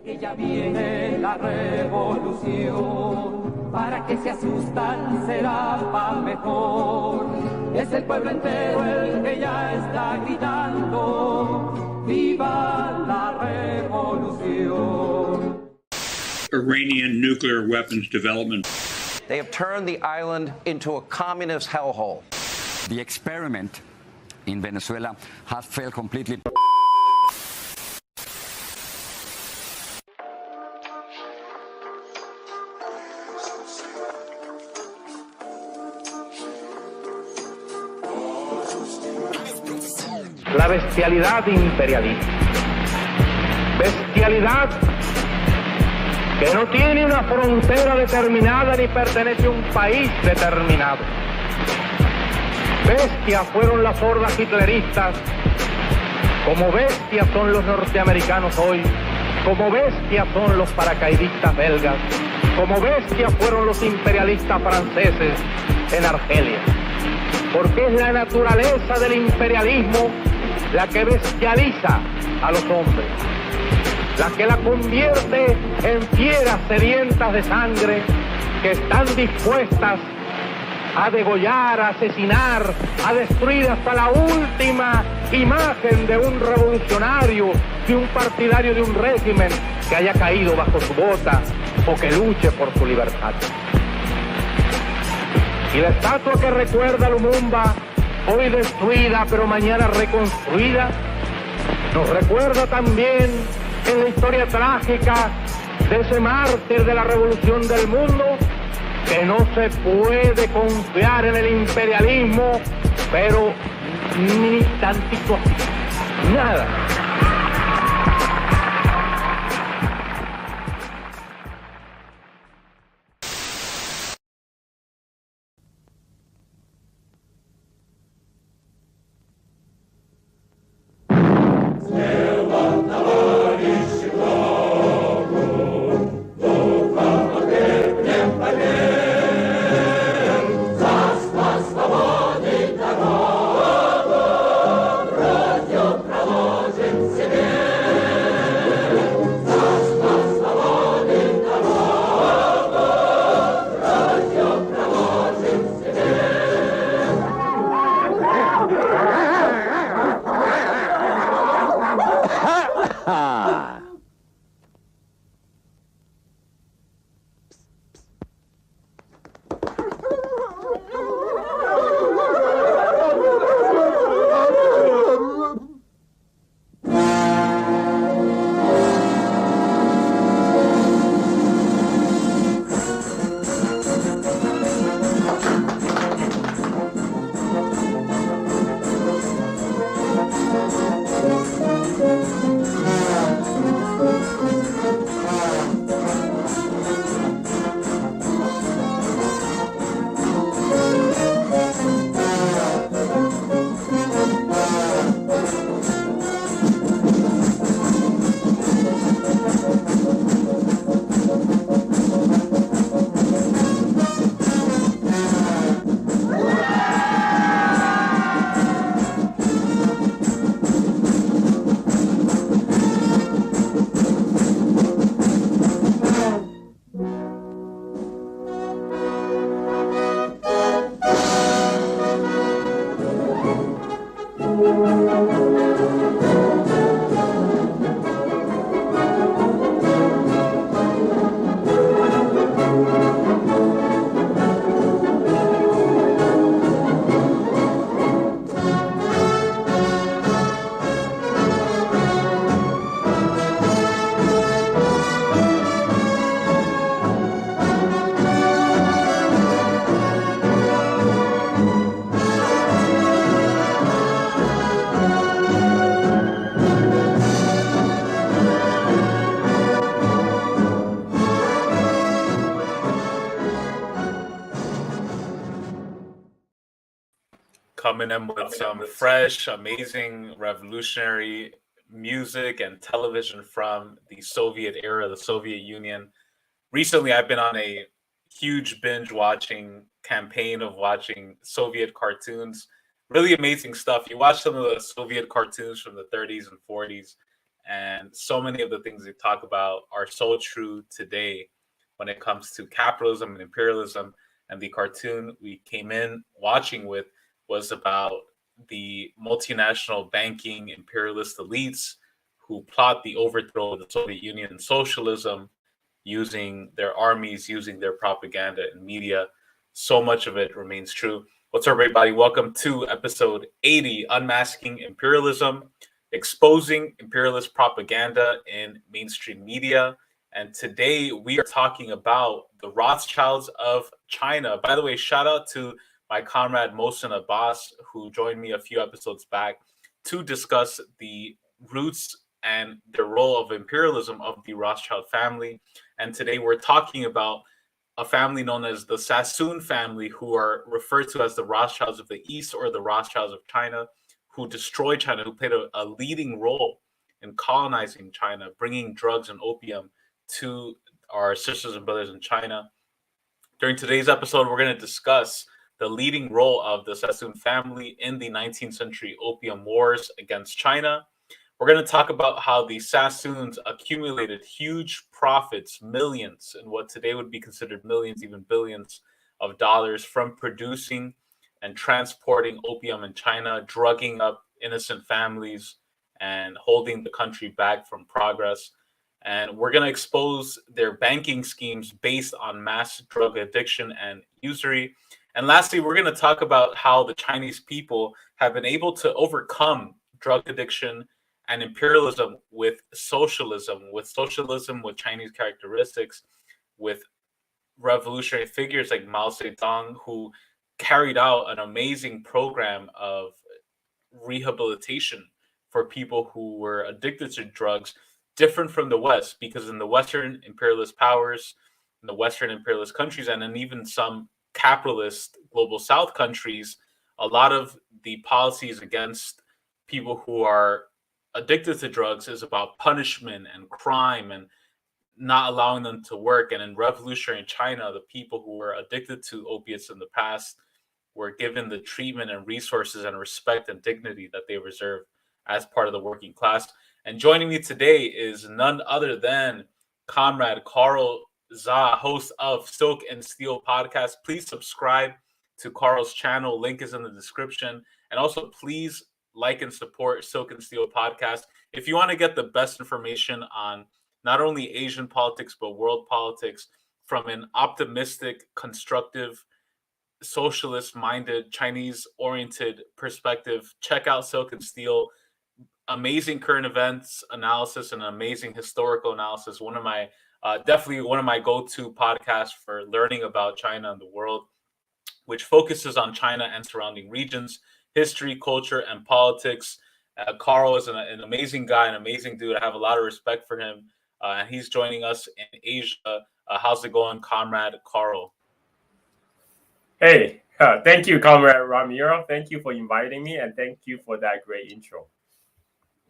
Que ya viene la revolución, para que se asustan será para mejor. Es el pueblo entero el que ya está gritando, ¡viva la revolución! Iranian nuclear weapons development. They have turned the island into a communist hellhole. The experiment in Venezuela has failed completely. La bestialidad imperialista. Bestialidad que no tiene una frontera determinada ni pertenece a un país determinado. Bestias fueron las hordas hitleristas, como bestias son los norteamericanos hoy, como bestias son los paracaidistas belgas, como bestias fueron los imperialistas franceses en Argelia. Porque es la naturaleza del imperialismo la que bestializa a los hombres, la que la convierte en fieras sedientas de sangre que están dispuestas a degollar, a asesinar, a destruir hasta la última imagen de un revolucionario, de un partidario de un régimen que haya caído bajo su bota o que luche por su libertad. Y la estatua que recuerda a Lumumba, hoy destruida pero mañana reconstruida, nos recuerda también en la historia trágica de ese mártir de la revolución del mundo, que no se puede confiar en el imperialismo, pero ni tantito, nada. Coming in with some fresh, amazing, revolutionary music and television from the Soviet era, the Soviet Union. Recently, I've been on a huge binge watching campaign of watching Soviet cartoons. Really amazing stuff. You watch some of the Soviet cartoons from the 30s and 40s, And so many of the things they talk about are so true today when it comes to capitalism and imperialism. And the cartoon we came in watching with was about the multinational banking imperialist elites who plot the overthrow of the Soviet Union and socialism using their armies, using their propaganda and media. So much of it remains true. What's up, everybody? Welcome to episode 80, Unmasking Imperialism, exposing imperialist propaganda in mainstream media. And today we are talking about the Rothschilds of China. By the way, shout out to my comrade Mohsen Abbas, who joined me a few episodes back to discuss the roots and the role of imperialism of the Rothschild family. And today we're talking about a family known as the Sassoon family, who are referred to as the Rothschilds of the East or the Rothschilds of China, who destroyed China, who played a leading role in colonizing China, bringing drugs and opium to our sisters and brothers in China. During today's episode, we're going to discuss the leading role of the Sassoon family in the 19th century opium wars against China. We're going to talk about how the Sassoons accumulated huge profits, millions, and what today would be considered millions, even billions of dollars from producing and transporting opium in China, drugging up innocent families and holding the country back from progress. And we're going to expose their banking schemes based on mass drug addiction and usury. And lastly, we're going to talk about how the Chinese people have been able to overcome drug addiction and imperialism with socialism with Chinese characteristics, with revolutionary figures like Mao Zedong, who carried out an amazing program of rehabilitation for people who were addicted to drugs, different from the West, because in the Western imperialist powers, in the Western imperialist countries, and in even some capitalist global South countries, a lot of the policies against people who are addicted to drugs is about punishment and crime and not allowing them to work. And in revolutionary China, the people who were addicted to opiates in the past were given the treatment and resources and respect and dignity that they reserve as part of the working class. And joining me today is none other than comrade Carl Zha, host of Silk and Steel podcast. Please subscribe to Carl's channel. Link is in the description. And also, please like and support Silk and Steel podcast. If you want to get the best information on not only Asian politics, but world politics from an optimistic, constructive, socialist-minded, Chinese-oriented perspective, check out Silk and Steel. Amazing current events analysis and amazing historical analysis. Definitely one of my go-to podcasts for learning about China and the world, which focuses on China and surrounding regions, history, culture, and politics. Carl is an amazing guy, an amazing dude. I have a lot of respect for him. And he's joining us in Asia. How's it going, comrade Carl? Hey, thank you, comrade Ramiro. Thank you for inviting me, and thank you for that great intro.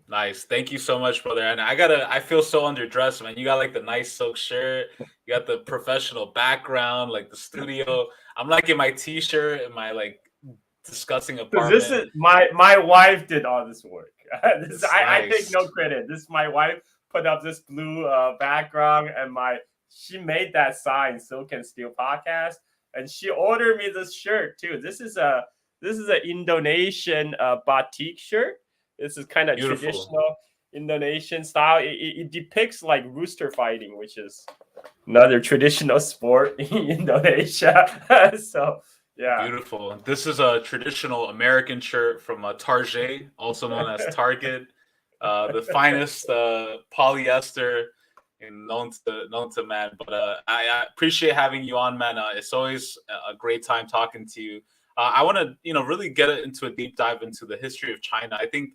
Nice. Thank you so much, brother. And I feel so underdressed, man. You got like the nice silk shirt. You got the professional background, like the studio. I'm like in my t-shirt and my like disgusting apartment. This is my wife did all this work. Nice. I take no credit. This my wife put up this blue background, and she made that sign, Silk and Steel podcast, and she ordered me this shirt too. This is an Indonesian batik shirt. This is kind of traditional Indonesian style. It depicts like rooster fighting, which is another traditional sport in Indonesia. So, yeah. Beautiful. This is a traditional American shirt from Target, also known as Target. The finest polyester known to man. But I appreciate having you on, man. It's always a great time talking to you. I want to, really get into a deep dive into the history of China. I think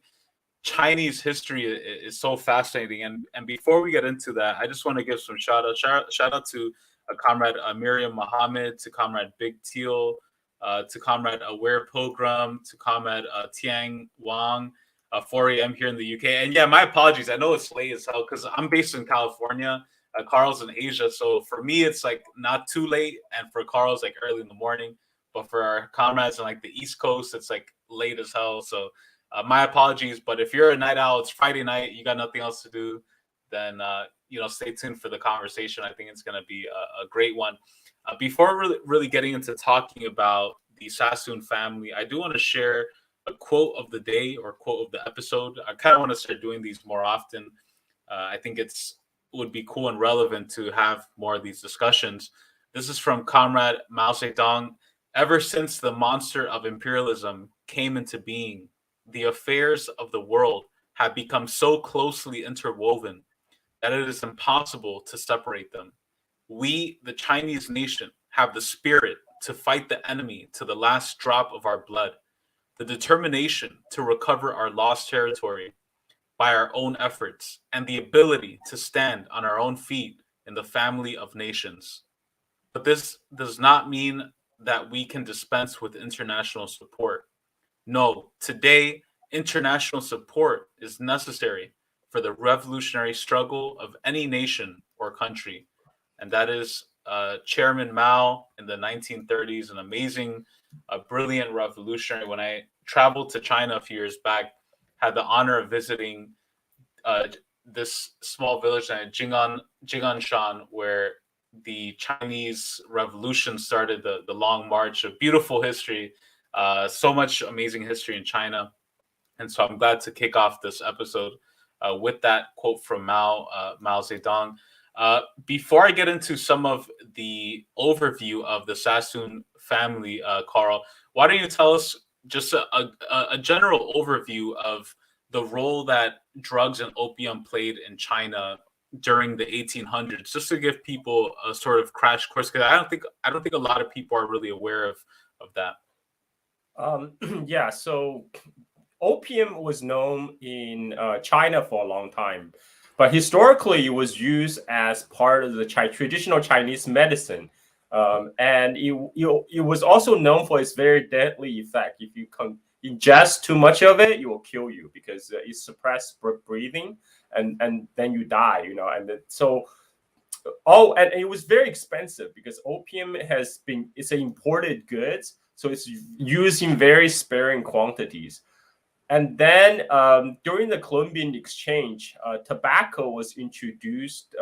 Chinese history is so fascinating. And before we get into that, I just want to give some shout out to comrade Miriam Mohammed, to comrade Big Teal, to comrade Aware Pilgrim, to comrade Tiang Wang, 4 a.m. here in the UK. And yeah, my apologies. I know it's late as hell because I'm based in California. Carl's in Asia. So for me, it's like not too late. And for Carl's like early in the morning. But for our comrades on like the East Coast, it's like late as hell. So My apologies, but if you're a night owl, it's Friday night, you got nothing else to do, then stay tuned for the conversation. I think it's going to be a great one. Before really getting into talking about the Sassoon family, I do want to share a quote of the day or quote of the episode. I kind of want to start doing these more often. I think would be cool and relevant to have more of these discussions. This is from Comrade Mao Zedong. Ever since the monster of imperialism came into being, the affairs of the world have become so closely interwoven that it is impossible to separate them. We, the Chinese nation, have the spirit to fight the enemy to the last drop of our blood, the determination to recover our lost territory by our own efforts, and the ability to stand on our own feet in the family of nations. But this does not mean that we can dispense with international support. No, today, international support is necessary for the revolutionary struggle of any nation or country. And that is Chairman Mao in the 1930s, an amazing, brilliant revolutionary. When I traveled to China a few years back, had the honor of visiting this small village in Jinganshan, where the Chinese Revolution started, the Long March, a beautiful history, so much amazing history in China. And so I'm glad to kick off this episode with that quote from Mao Zedong. Before I get into some of the overview of the Sassoon family, Carl, why don't you tell us just a general overview of the role that drugs and opium played in China during the 1800s, just to give people a sort of crash course, because I don't think a lot of people are really aware of that. Yeah, so opium was known in China for a long time, but historically it was used as part of the traditional Chinese medicine, and it was also known for its very deadly effect. If you ingest too much of it, it will kill you because it suppresses breathing, and then you die. And and it was very expensive because opium it's an imported goods, so it's used in very sparing quantities. And then during the Columbian exchange, tobacco was introduced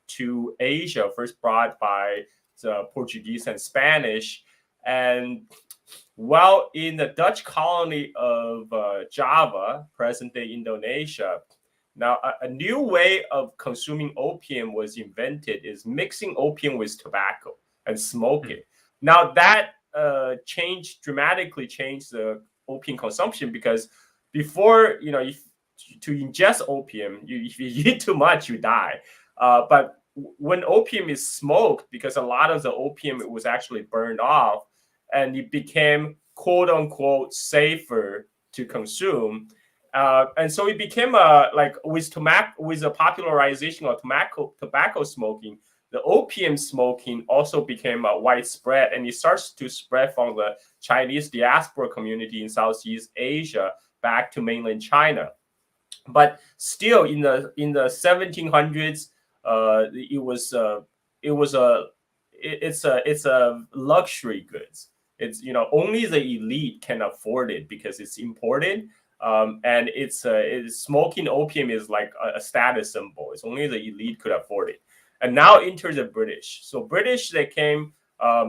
to Asia, first brought by the Portuguese and Spanish. And while in the Dutch colony of Java, present-day Indonesia, now a new way of consuming opium was invented, is mixing opium with tobacco and smoking. Now that dramatically changed the opium consumption, because before, to ingest opium, if you eat too much, you die. But when opium is smoked, because a lot of the opium was actually burned off, and it became quote unquote safer to consume, and so it became with the popularization of tobacco smoking, the opium smoking also became widespread, and it starts to spread from the Chinese diaspora community in Southeast Asia back to mainland China. But still, in the 1700s, it's a luxury goods. It's only the elite can afford it because it's imported, and smoking opium is like a status symbol. It's only the elite could afford it. And now enter the British. So British, they came.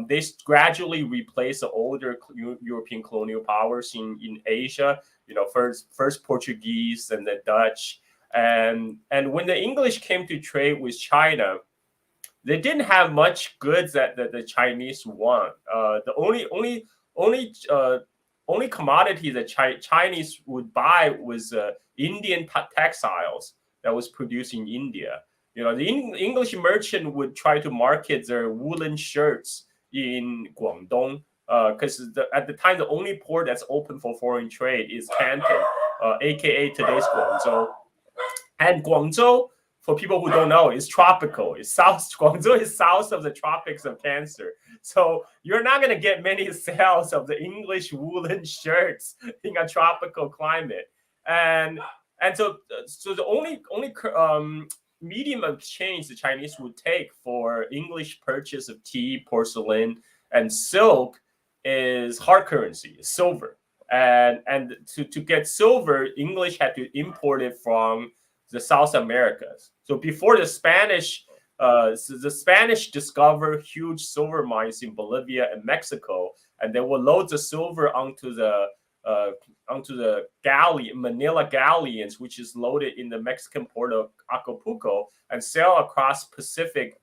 They gradually replaced the older European colonial powers in Asia. First Portuguese and the Dutch, and when the English came to trade with China, they didn't have much goods that the Chinese want. The only commodity that Chinese would buy was Indian textiles that was produced in India. The English merchant would try to market their woolen shirts in Guangdong, because at the time the only port that's open for foreign trade is Canton, aka today's Guangzhou. And Guangzhou, for people who don't know, is tropical. Guangzhou is south of the tropics of Cancer. So you're not going to get many sales of the English woolen shirts in a tropical climate. And so the only medium of exchange the Chinese would take for English purchase of tea, porcelain, and silk is hard currency, silver. and to get silver, English had to import it from the South Americas. So before the Spanish discovered huge silver mines in Bolivia and Mexico, and they would load the silver onto the Manila galleons, which is loaded in the Mexican port of Acapulco, and sail across Pacific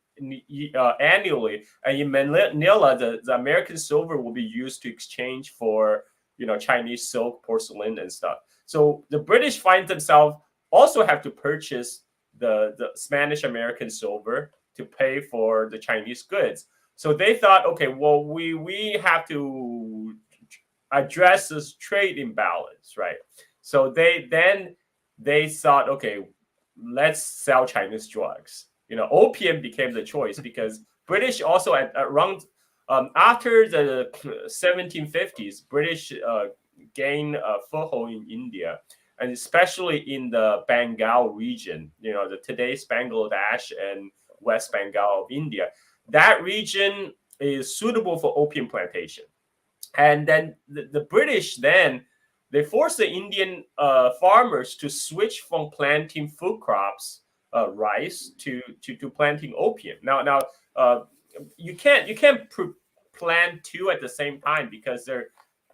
annually. And in Manila, the American silver will be used to exchange for Chinese silk, porcelain, and stuff. So the British find themselves also have to purchase the Spanish American silver to pay for the Chinese goods. So they thought, okay, well, we have to address this trade imbalance, right? So they thought, okay, let's sell Chinese drugs. Opium became the choice because British also around after the 1750s, British gained a foothold in India, and especially in the Bengal region, the today's Bangladesh and West Bengal of India. That region is suitable for opium plantation. And then the British they forced the Indian farmers to switch from planting food crops, rice, to planting opium. Now you can't plant two at the same time because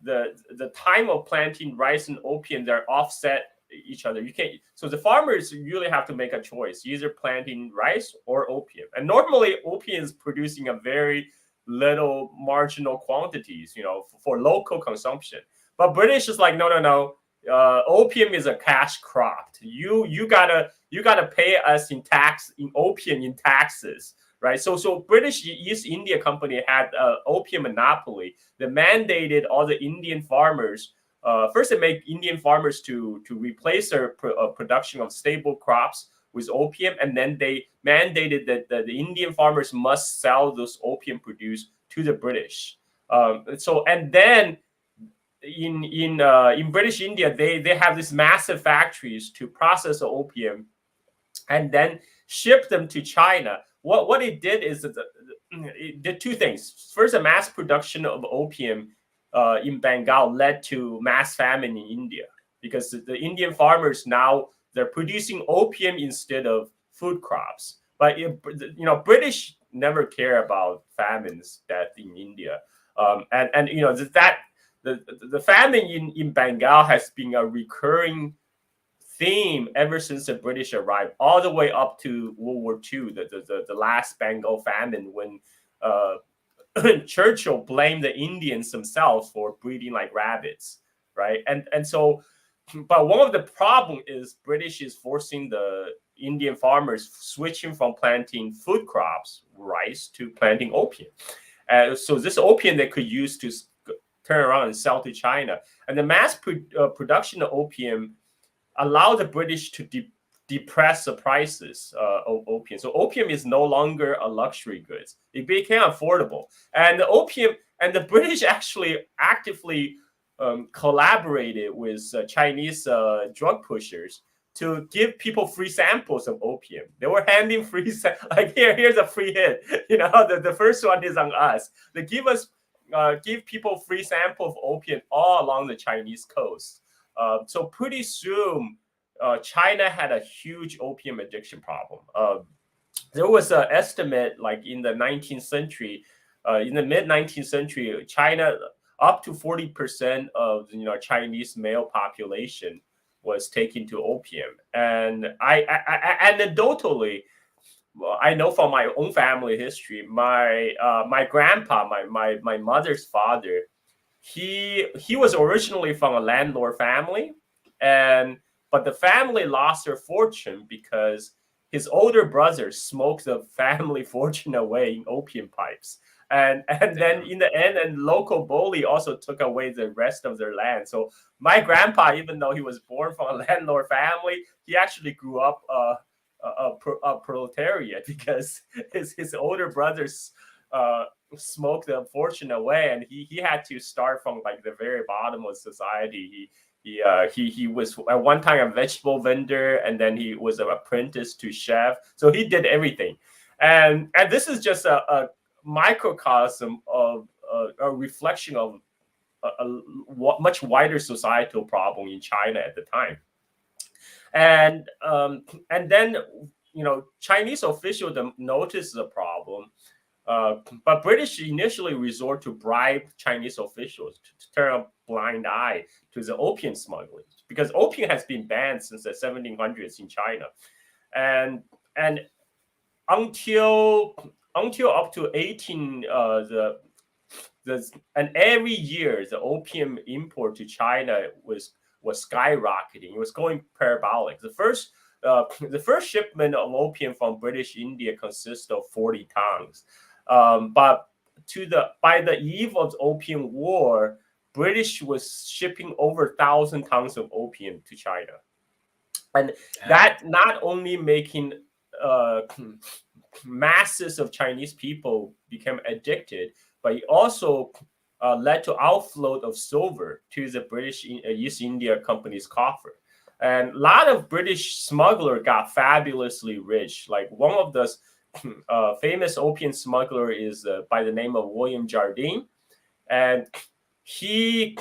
the time of planting rice and opium, they're offset each other. You can't. So the farmers really have to make a choice, either planting rice or opium. And normally opium is producing a very little marginal quantities, for local consumption. But British is like, no. Opium is a cash crop. You gotta pay us in opium in taxes, right? So British East India Company had opium monopoly. They mandated all the Indian farmers. First, they make Indian farmers to replace their production of staple crops with opium, and then they mandated that the Indian farmers must sell those opium produced to the British. And then in British India, they have these massive factories to process the opium, and then ship them to China. What it did is that it did two things. First, the mass production of opium in Bengal led to mass famine in India because the Indian farmers now they're producing opium instead of food crops. But British never care about famines that in India, and the famine in Bengal has been a recurring theme ever since the British arrived, all the way up to World War II, the last Bengal famine, when Churchill blamed the Indians themselves for breeding like rabbits, right? And so, but one of the problem is British is forcing the Indian farmers switching from planting food crops, rice, to planting opium. So this opium they could use to turn around and sell to China. And the mass production of opium allowed the British to depress the prices of opium. So opium is no longer a luxury goods. It became affordable. And the opium, and the British actually actively collaborated with Chinese drug pushers to give people free samples of opium. They were handing free, like here's a free hit. The first one is on us. They give people free sample of opium all along the Chinese coast. So pretty soon, China had a huge opium addiction problem. There was an estimate, like in the 19th century, in the mid 19th century, China, up to 40% of Chinese male population was taken to opium. And I anecdotally, I know from my own family history, my grandpa, my mother's father, he was originally from a landlord family, but the family lost their fortune because his older brother smoked the family fortune away in opium pipes. And then in the end, and local bully also took away the rest of their land. So my grandpa, even though he was born from a landlord family, he actually grew up a proletariat because his older brothers smoked the fortune away, and he had to start from like the very bottom of society. He was at one time a vegetable vendor, and then he was an apprentice to chef. So he did everything, and this is just a microcosm of a reflection of much wider societal problem in China at the time. And then Chinese officials noticed the problem, but British initially resort to bribe Chinese officials to turn a blind eye to the opium smuggling, because opium has been banned since the 1700s in China, and until up to 18 and every year the opium import to China was skyrocketing. It was going parabolic. The first shipment of opium from British India consists of 40 tons. But by the eve of the Opium War, British was shipping over 1,000 tons of opium to China, and that not only making masses of Chinese people become addicted, but it also led to outflow of silver to the British East India Company's coffer. And a lot of British smugglers got fabulously rich. Like one of the famous opium smuggler is by the name of William Jardine. And he,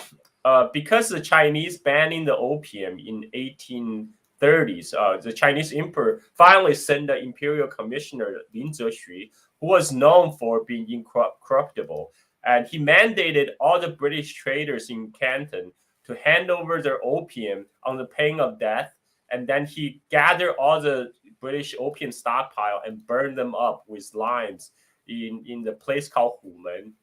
because the Chinese banning the opium in 1830s, the Chinese emperor finally sent the imperial commissioner Lin Zexu, who was known for being incorruptible. And he mandated all the British traders in Canton to hand over their opium on the pain of death. And then he gathered all the British opium stockpile and burned them up with limes in the place called Humen.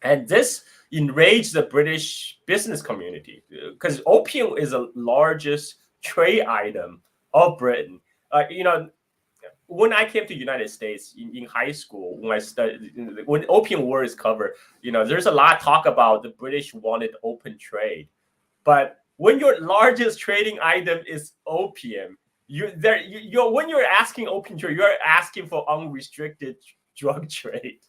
And this enraged the British business community, because opium is the largest trade item of Britain. When I came to the United States in high school, when I studied, when Opium War is covered, there's a lot of talk about the British wanted open trade. But when your largest trading item is opium, when you're asking opium trade, you're asking for unrestricted drug trade.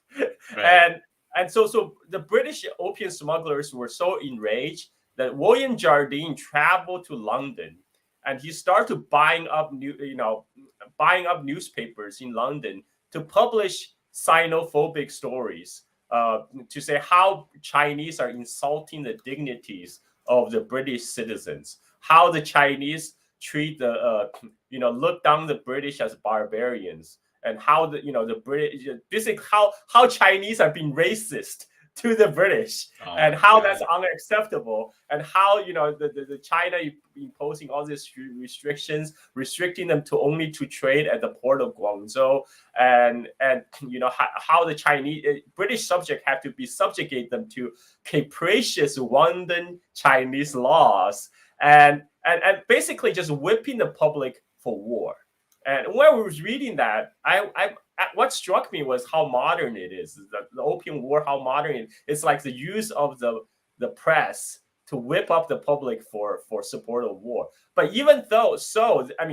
Right. And so the British opium smugglers were so enraged that William Jardine traveled to London, and he started buying up newspapers in London to publish xenophobic stories, to say how Chinese are insulting the dignities of the British citizens, how the Chinese treat look down the British as barbarians, and how the British, basically how Chinese are being racist to the British, and how that's unacceptable, and how the China imposing all these restrictions, restricting them to only to trade at the port of Guangzhou, and how the Chinese British subject have to be subjugate them to capricious London Chinese laws, and basically just whipping the public for war. And when I was reading that, what struck me was how modern it is. The Opium War, how modern it is. It's like the use of the press to whip up the public for support of war. But even though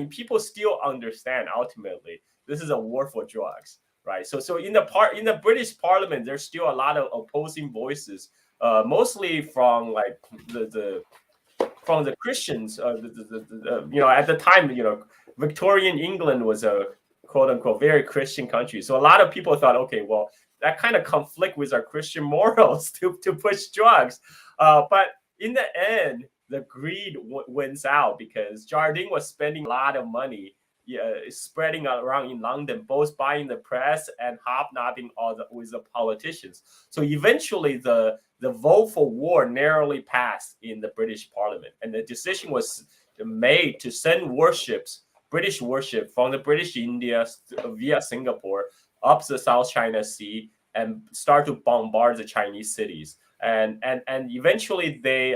people still understand ultimately this is a war for drugs, right? So in the British Parliament, there's still a lot of opposing voices, mostly from like from the Christians. At the time, Victorian England was a quote unquote very Christian country. So a lot of people thought, okay, well, that kind of conflict with our Christian morals to push drugs. But in the end, the greed wins out, because Jardine was spending a lot of money spreading around in London, both buying the press and hobnobbing with the politicians. So eventually the vote for war narrowly passed in the British Parliament, and the decision was made to send British warship from the British India via Singapore up the South China Sea and start to bombard the Chinese cities. And eventually they,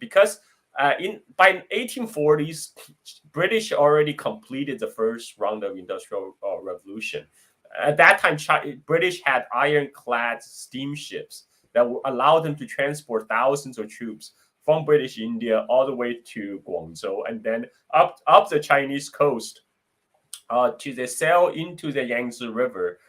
because by 1840s, British already completed the first round of industrial revolution. At that time, British had ironclad steamships that would allow them to transport thousands of troops from British India all the way to Guangzhou, and then up the Chinese coast to they sail into the Yangtze River,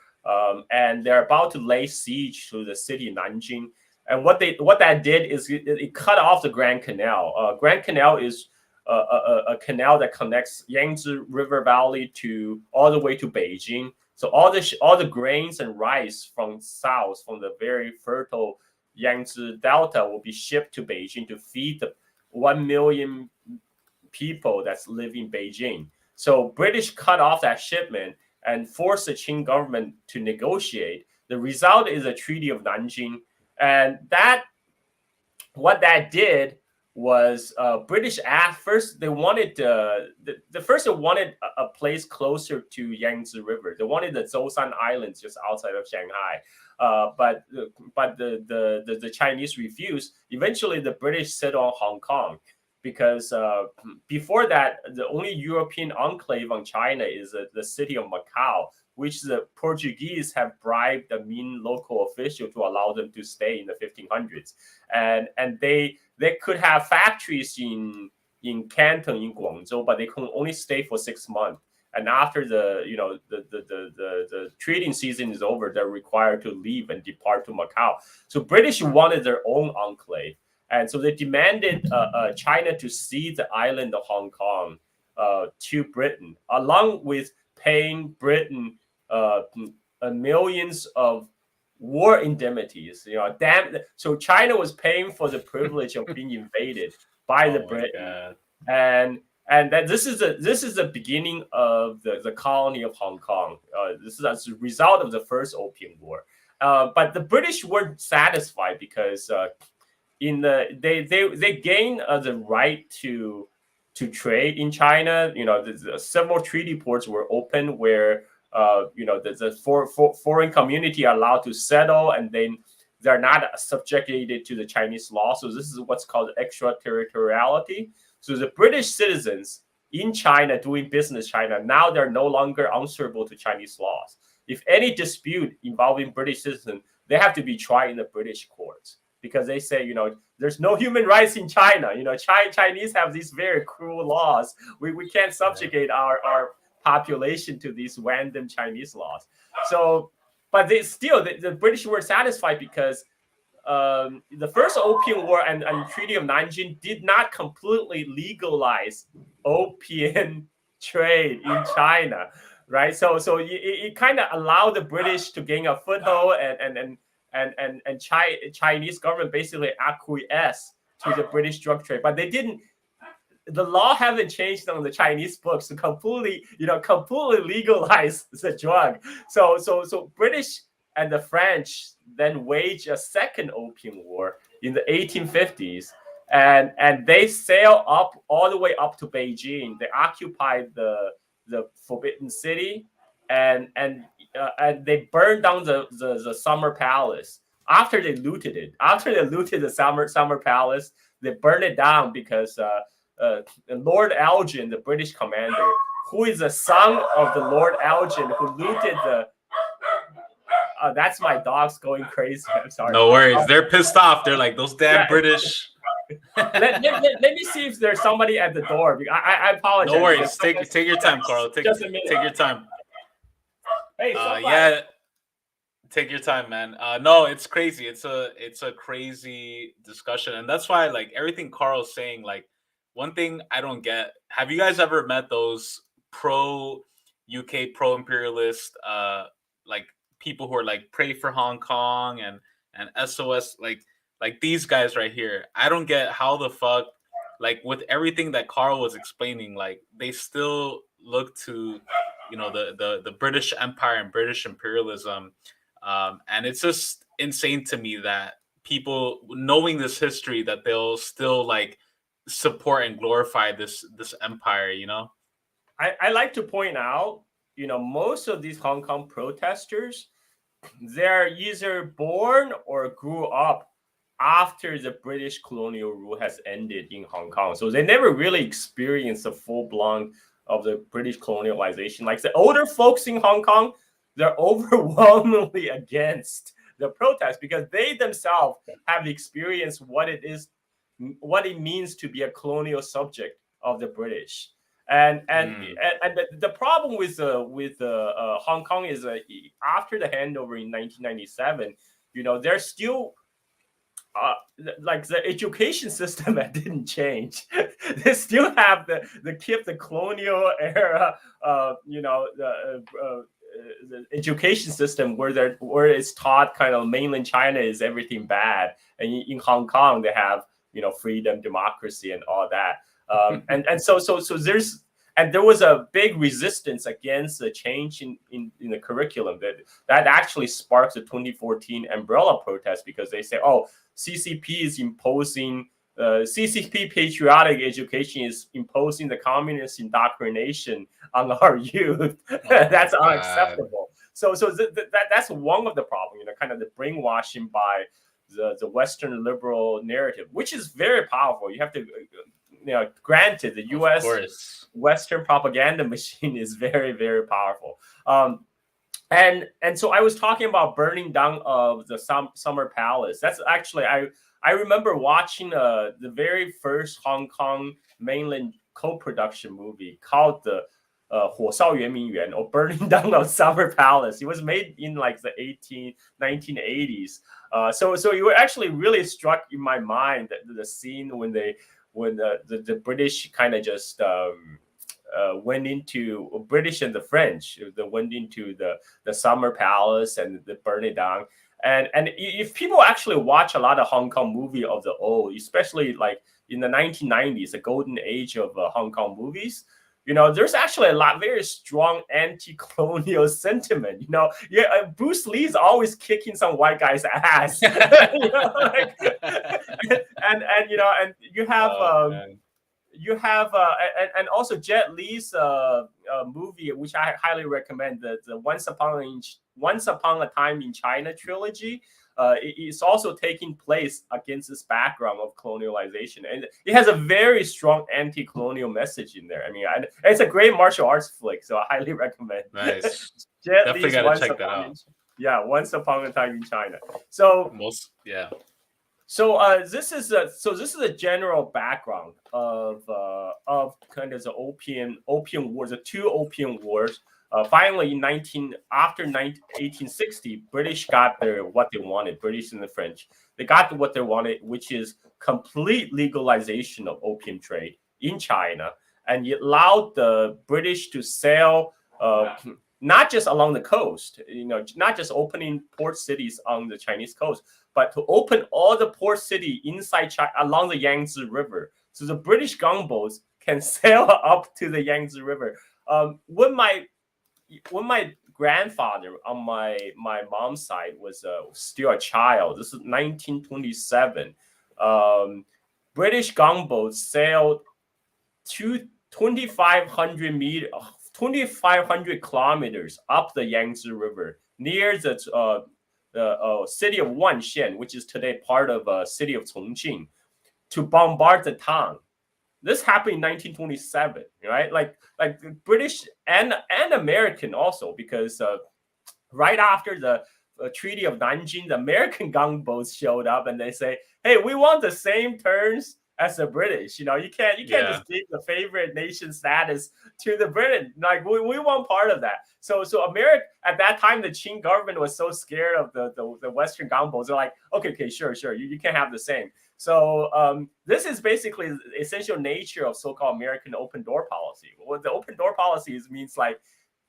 and they're about to lay siege to the city Nanjing. And what that did is it cut off the Grand Canal. Grand Canal is a canal that connects Yangtze River Valley all the way to Beijing. So all the grains and rice from south, from the very fertile Yangtze Delta will be shipped to Beijing to feed the 1 million people that's live in Beijing. So British cut off that shipment and forced the Qing government to negotiate. The result is a Treaty of Nanjing, and what that did was British asked first. They wanted they wanted a place closer to Yangtze River. They wanted the Zhoushan Islands just outside of Shanghai, but the Chinese refused. Eventually, the British settled on Hong Kong because before that, the only European enclave on China is the city of Macau, which the Portuguese have bribed the Ming local official to allow them to stay in the 1500s, and they could have factories in Canton, in Guangzhou, but they could only stay for 6 months. And after the trading season is over, they're required to leave and depart to Macau. So British wanted their own enclave, and so they demanded China to cede the island of Hong Kong to Britain, along with paying Britain millions of war indemnities. So China was paying for the privilege of being invaded by the Britain, and that this is the beginning of the colony of Hong Kong. This is as a result of the first Opium War, but the British weren't satisfied because they gained the right to trade in China. Several treaty ports were open where the foreign community are allowed to settle, and then they're not subjected to the Chinese law. So this is what's called extraterritoriality. So the British citizens in China doing business China, now they're no longer answerable to Chinese laws. If any dispute involving British citizens, they have to be tried in the British courts, because they say, there's no human rights in China. Chinese have these very cruel laws. We can't subjugate our population to these random Chinese laws. So, but the British were satisfied because the first Opium War and Treaty of Nanjing did not completely legalize opium trade in China, right? So it kind of allowed the British to gain a foothold, and Chinese government basically acquiesced to the British drug trade, but they didn't. The law haven't changed on the Chinese books to completely legalize the drug. So British and the French then waged a second Opium War in the 1850s, and they sailed up all the way up to Beijing. They occupied the Forbidden City, and they burned down the Summer Palace. After they looted the Summer Palace, they burned it down because Lord Elgin, the British commander, who is the son of the Lord Elgin who looted the. That's my dogs going crazy. I'm sorry. No worries. They're pissed off. They're like, those damn British. let me see if there's somebody at the door. I apologize. No worries. Take your time, Carl. Take your time. Hey, take your time, man. No, it's crazy. It's a crazy discussion, and that's why, like, everything Carl's saying, like, one thing I don't get. Have you guys ever met those pro UK, pro imperialist, like, people who are like pray for Hong Kong and SOS, like these guys right here? I don't get how the fuck, like, with everything that Carl was explaining, like, they still look to, the British Empire and British imperialism, and it's just insane to me that people, knowing this history, that they'll still like support and glorify this empire. I like to point out, most of these Hong Kong protesters, they're either born or grew up after the British colonial rule has ended in Hong Kong. So they never really experienced the full-blown of the British colonialization. Like the older folks in Hong Kong, they're overwhelmingly against the protest because they themselves have experienced what it means to be a colonial subject of the British. And the problem with Hong Kong is after the handover in 1997, there's still like the education system that didn't change. They still have the colonial era, the education system where it's taught kind of mainland China is everything bad, and in Hong Kong they have freedom, democracy, and all that. So there was a big resistance against the change in the curriculum that actually sparked the 2014 umbrella protest, because they say, oh, CCP is imposing CCP patriotic education is imposing the communist indoctrination on our youth. That's unacceptable. So that's one of the problems, kind of the brainwashing by the Western liberal narrative, which is very powerful. You have to, granted, the U.S. Western propaganda machine is very, very powerful. And so I was talking about burning down of the Summer Palace. That's actually, I remember watching the very first Hong Kong mainland co-production movie called the 火烧圆明园, or Burning Down of Summer Palace. It was made in like the 1980s. So it actually really struck in my mind that the scene when the British kind of just went into, British and the French, they went into the Summer Palace and they burned it down. And if people actually watch a lot of Hong Kong movie of the old, especially like in the 1990s, the golden age of Hong Kong movies, there's actually a very strong anti-colonial sentiment. Bruce Lee's always kicking some white guy's ass. And you have and also Jet Li's movie, which I highly recommend, the Once Upon a Time in China trilogy. It's also taking place against this background of colonialization, and it has a very strong anti-colonial message in there. I mean, it's a great martial arts flick, so I highly recommend. Nice. Definitely gotta check that out. Once Upon a Time in China. So So this is a general background of kind of the opium wars, the two opium wars. Finally, after 1860, British got what they wanted. British and the French, they got what they wanted, which is complete legalization of opium trade in China, and it allowed the British to sell not just along the coast, not just opening port cities on the Chinese coast, but to open all the port city inside China along the Yangtze River, so the British gunboats can sail up to the Yangtze River. When my grandfather on my mom's side was still a child, this is 1927. British gunboats sailed 2,500 kilometers up the Yangtze River near the city of Wanxian, which is today part of city of Chongqing, to bombard the town. This happened in 1927, right? Like British and American also, because right after the Treaty of Nanjing, the American gunboats showed up and they say, "Hey, we want the same terms as the British. You can't just give the favorite nation status to the British. Like we want part of that." So America at that time, the Qing government was so scared of the Western gunboats. They're like, okay, sure, you can have the same. So this is basically the essential nature of so-called American open door policy. What the open door policy means, like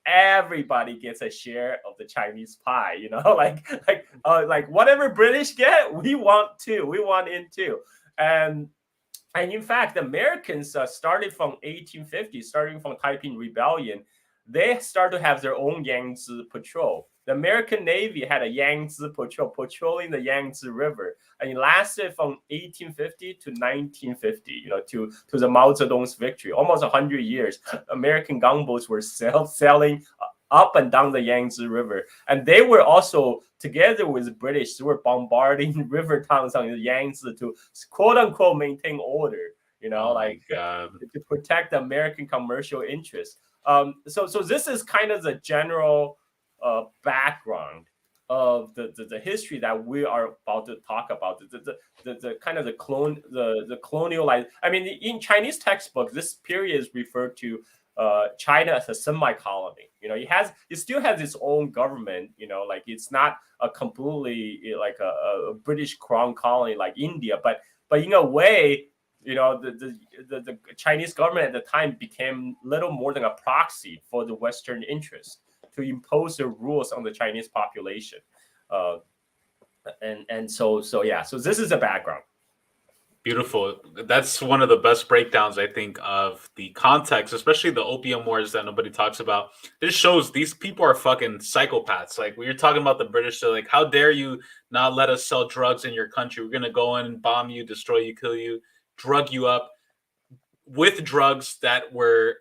everybody gets a share of the Chinese pie. Like whatever British get, we want in too. And in fact, the Americans started from 1850, starting from Taiping Rebellion, they started to have their own Yangtze patrol. The American Navy had a Yangtze patrol patrolling the Yangtze River, and it lasted from 1850 to 1950. To the Mao Zedong's victory, almost 100 years. American gunboats were sailing up and down the Yangtze River, and they were also together with the British. They were bombarding river towns on the Yangtze to quote unquote maintain order. To protect the American commercial interests. So this is kind of the general background of the history that we are about to talk about. The kind of the colonial. I mean, in Chinese textbooks, this period is referred to China as a semi-colony. It still has its own government. Like it's not a completely like a British crown colony like India, but in a way, the Chinese government at the time became little more than a proxy for the Western interest to impose the rules on the Chinese population. So this is the background. Beautiful. That's one of the best breakdowns, I think, of the context, especially the opium wars that nobody talks about. This shows these people are fucking psychopaths. Like, we were talking about the British, they're like, how dare you not let us sell drugs in your country? We're going to go in and bomb you, destroy you, kill you, drug you up with drugs that were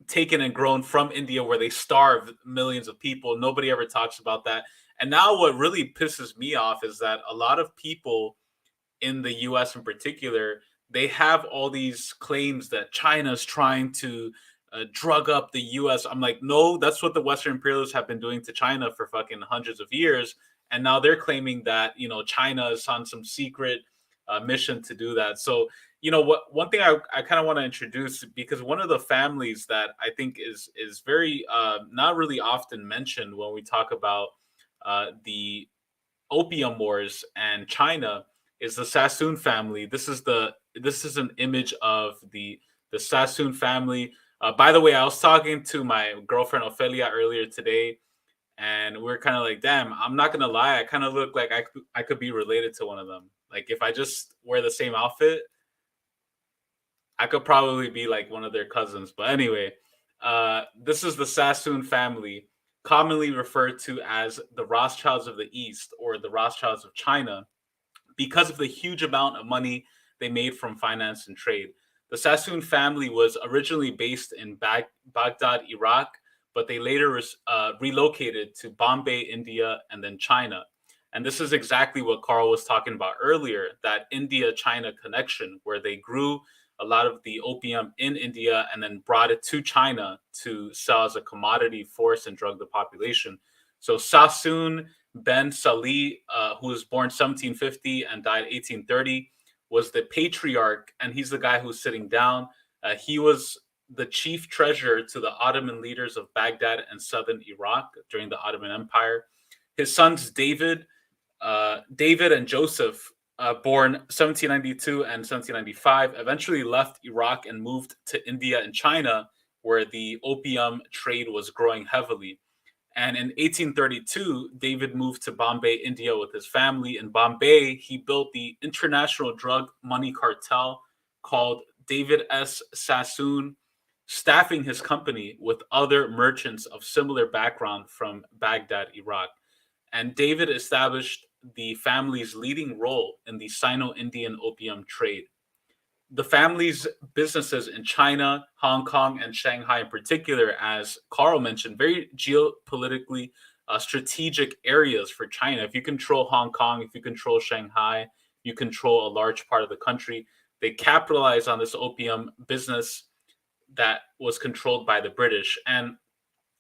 taken and grown from India, where they starved millions of people. Nobody ever talks about that. And now what really pisses me off is that a lot of people in the US in particular, they have all these claims that China's trying to drug up the US. I'm like, no, that's what the Western imperialists have been doing to China for fucking hundreds of years. And now they're claiming that, you know, China is on some secret mission to do that. So, you know, one thing I kind of want to introduce, because one of the families that I think is very not really often mentioned when we talk about the opium wars and China, is the Sassoon family. This is an image of the Sassoon family. By the way, I was talking to my girlfriend Ophelia earlier today, and we we're kind of like, damn, I'm not gonna lie, I kind of look like I could be related to one of them. Like, if I just wear the same outfit, I could probably be like one of their cousins. But anyway, this is the Sassoon family, commonly referred to as the Rothschilds of the East or the Rothschilds of China, because of the huge amount of money they made from finance and trade. The Sassoon family was originally based in Baghdad, Iraq, but they later relocated to Bombay, India, and then China. And this is exactly what Carl was talking about earlier, that India-China connection, where they grew a lot of the opium in India and then brought it to China to sell as a commodity, force and drug the population. So Sassoon Ben Salih, who was born 1750 and died 1830, was the patriarch, and he's the guy who's sitting down. He was the chief treasurer to the Ottoman leaders of Baghdad and southern Iraq during the Ottoman Empire. His sons David and Joseph, born 1792 and 1795, eventually left Iraq and moved to India and China, where the opium trade was growing heavily. And in 1832, David moved to Bombay, India with his family. In Bombay, he built the international drug money cartel called David S. Sassoon, staffing his company with other merchants of similar background from Baghdad, Iraq. And David established the family's leading role in the Sino-Indian opium trade. The family's businesses in China, Hong Kong, and Shanghai in particular, as Carl mentioned, very geopolitically strategic areas for China. If you control Hong Kong, if you control Shanghai, you control a large part of the country. They capitalize on this opium business that was controlled by the British. And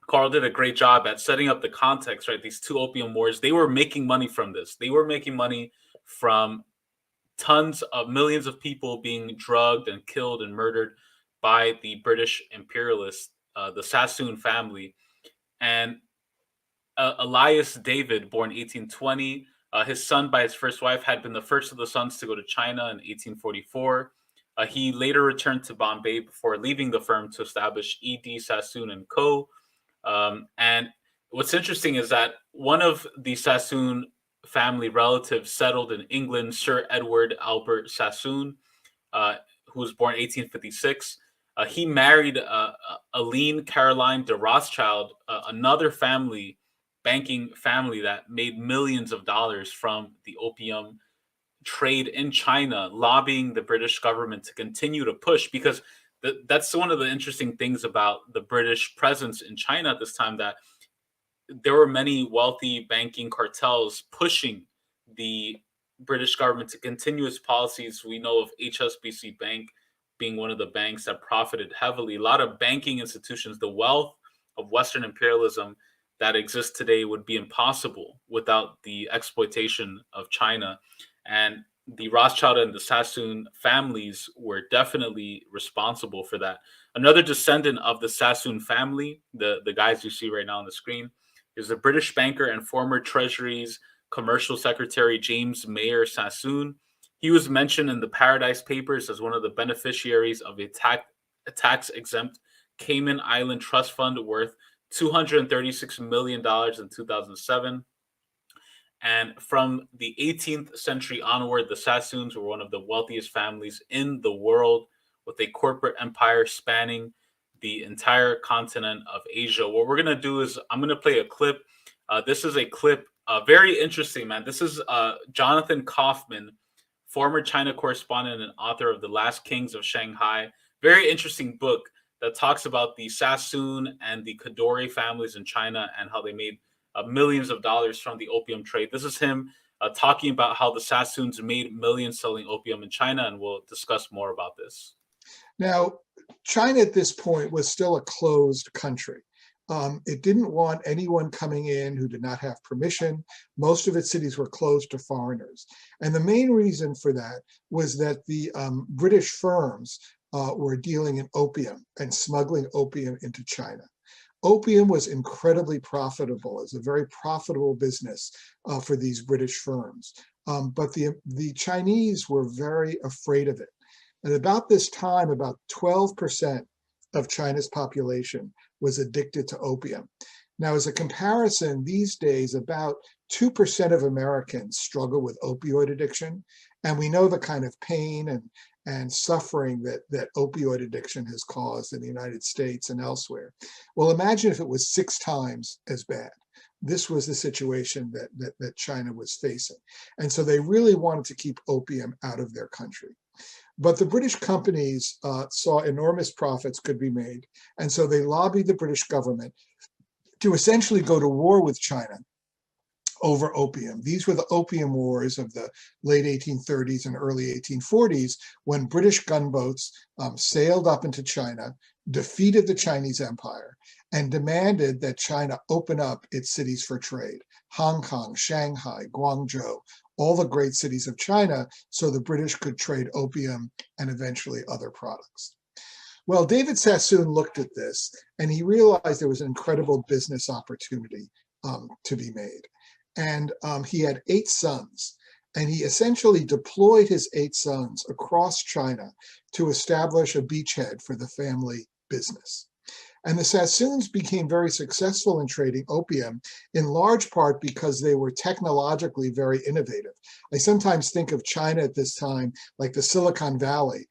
Carl did a great job at setting up the context, right? These two opium wars, they were making money from this. They were making money from tons of millions of people being drugged and killed and murdered by the British imperialists, the Sassoon family. And Elias David, born 1820, his son by his first wife had been the first of the sons to go to China in 1844. He later returned to Bombay before leaving the firm to establish E.D. Sassoon and Co. And what's interesting is that one of the Sassoon family relatives settled in England, Sir Edward Albert Sassoon, who was born 1856. He married Aline Caroline de Rothschild, another banking family that made millions of dollars from the opium trade in China, lobbying the British government to continue to push, because that's one of the interesting things about the British presence in China at this time, that there were many wealthy banking cartels pushing the British government to continue its policies. We know of HSBC Bank being one of the banks that profited heavily. A lot of banking institutions, the wealth of Western imperialism that exists today would be impossible without the exploitation of China. And the Rothschild and the Sassoon families were definitely responsible for that. Another descendant of the Sassoon family, the guys you see right now on the screen, is the British banker and former Treasury's commercial secretary James Mayer Sassoon. He was mentioned in the Paradise Papers as one of the beneficiaries of a tax-exempt Cayman Island trust fund worth $236 million in 2007. And from the 18th century onward, the Sassoons were one of the wealthiest families in the world, with a corporate empire spanning the entire continent of Asia. What we're going to do is I'm going to play a clip. This is a clip, very interesting, man. This is Jonathan Kaufman, former China correspondent and author of The Last Kings of Shanghai. Very interesting book that talks about the Sassoon and the Kadoorie families in China and how they made millions of dollars from the opium trade. This is him talking about how the Sassoons made millions selling opium in China, and we'll discuss more about this. Now, China at this point was still a closed country. It didn't want anyone coming in who did not have permission. Most of its cities were closed to foreigners. And the main reason for that was that the British firms were dealing in opium and smuggling opium into China. Opium was incredibly profitable. It was a very profitable business for these British firms. But the Chinese were very afraid of it. And about this time, about 12% of China's population was addicted to opium. Now, as a comparison, these days, about 2% of Americans struggle with opioid addiction. And we know the kind of pain and suffering that opioid addiction has caused in the United States and elsewhere. Well, imagine if it was 6 times as bad. This was the situation that China was facing. And so they really wanted to keep opium out of their country. But the British companies saw enormous profits could be made. And so they lobbied the British government to essentially go to war with China over opium. These were the opium wars of the late 1830s and early 1840s, when British gunboats sailed up into China, defeated the Chinese Empire, and demanded that China open up its cities for trade. Hong Kong, Shanghai, Guangzhou, all the great cities of China, so the British could trade opium and eventually other products. Well, David Sassoon looked at this and he realized there was an incredible business opportunity to be made. And he had 8 sons, and he essentially deployed his 8 sons across China to establish a beachhead for the family business. And the Sassoons became very successful in trading opium, in large part because they were technologically very innovative. I sometimes think of China at this time like the Silicon Valley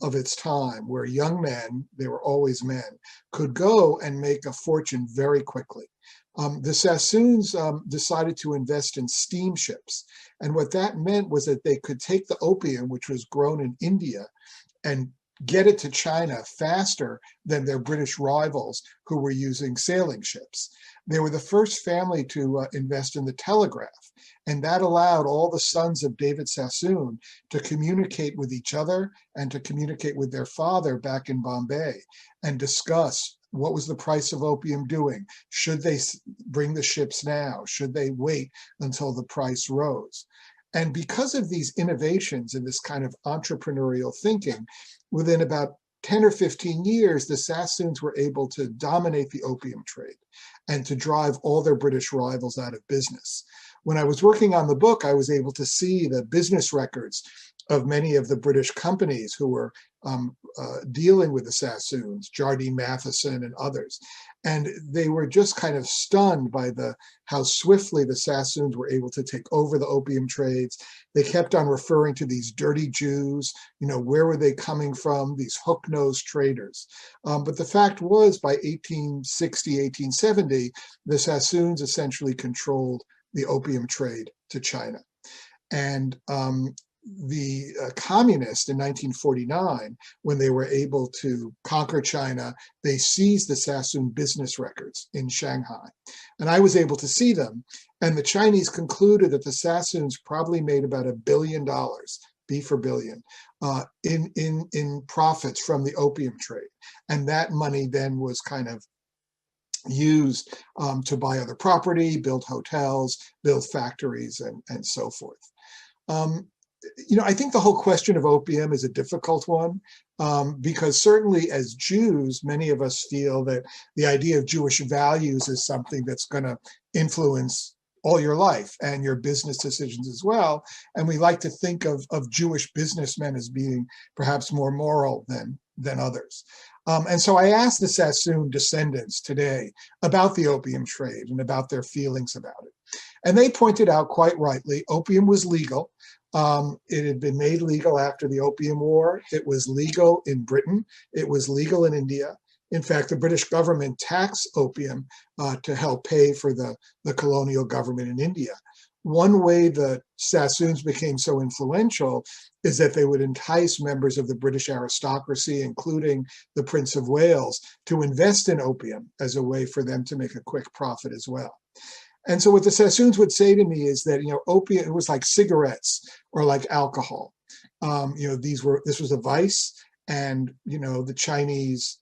of its time, where young men, they were always men, could go and make a fortune very quickly. The Sassoons decided to invest in steamships. And what that meant was that they could take the opium, which was grown in India, and get it to China faster than their British rivals who were using sailing ships. They were the first family to invest in the telegraph, and that allowed all the sons of David Sassoon to communicate with each other and to communicate with their father back in Bombay and discuss what was the price of opium doing? Should they bring the ships now? Should they wait until the price rose? And because of these innovations and this kind of entrepreneurial thinking, within about 10 or 15 years, the Sassoons were able to dominate the opium trade and to drive all their British rivals out of business. When I was working on the book, I was able to see the business records of many of the British companies who were dealing with the Sassoons, Jardine Matheson and others. And they were just kind of stunned by how swiftly the Sassoons were able to take over the opium trades. They kept on referring to these dirty Jews, where were they coming from, these hook-nosed traders. But the fact was, by 1860, 1870, the Sassoons essentially controlled the opium trade to China. And the communists in 1949, when they were able to conquer China, they seized the Sassoon business records in Shanghai. And I was able to see them. And the Chinese concluded that the Sassoons probably made about $1 billion, B for billion, in profits from the opium trade. And that money then was kind of used to buy other property, build hotels, build factories, and so forth. I think the whole question of opium is a difficult one because certainly as Jews, many of us feel that the idea of Jewish values is something that's going to influence all your life and your business decisions as well. And we like to think of Jewish businessmen as being perhaps more moral than others. And so I asked the Sassoon descendants today about the opium trade and about their feelings about it. And they pointed out quite rightly, opium was legal. It had been made legal after the Opium War. It was legal in Britain. It was legal in India. In fact, the British government taxed opium to help pay for the colonial government in India. One way the Sassoons became so influential is that they would entice members of the British aristocracy, including the Prince of Wales, to invest in opium as a way for them to make a quick profit as well. And so what the Sassoons would say to me is that, opium, it was like cigarettes or like alcohol. This was a vice, and, the Chinese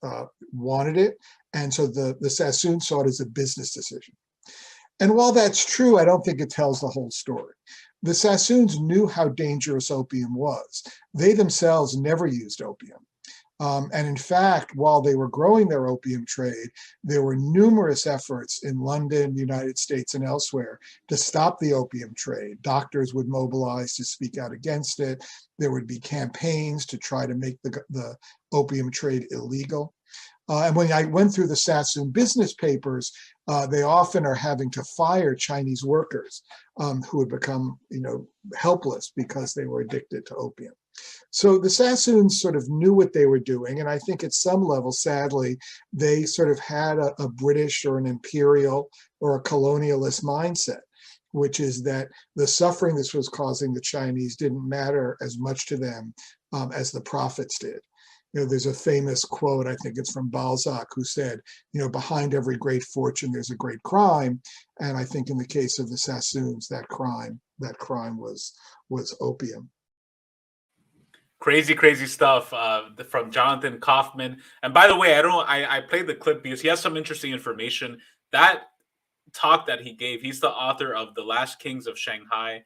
wanted it. And so the Sassoons saw it as a business decision. And while that's true, I don't think it tells the whole story. The Sassoons knew how dangerous opium was. They themselves never used opium. And in fact, while they were growing their opium trade, there were numerous efforts in London, the United States, and elsewhere to stop the opium trade. Doctors would mobilize to speak out against it. There would be campaigns to try to make the opium trade illegal. And when I went through the Sassoon business papers, they often are having to fire Chinese workers who had become, helpless because they were addicted to opium. So the Sassoons sort of knew what they were doing. And I think at some level, sadly, they sort of had a British or an imperial or a colonialist mindset, which is that the suffering this was causing the Chinese didn't matter as much to them as the profits did. There's a famous quote, I think it's from Balzac, who said, behind every great fortune, there's a great crime. And I think in the case of the Sassoons, that crime was opium. Crazy stuff from Jonathan Kaufman. And by the way, I played the clip because he has some interesting information. That talk that he gave, he's the author of The Last Kings of Shanghai.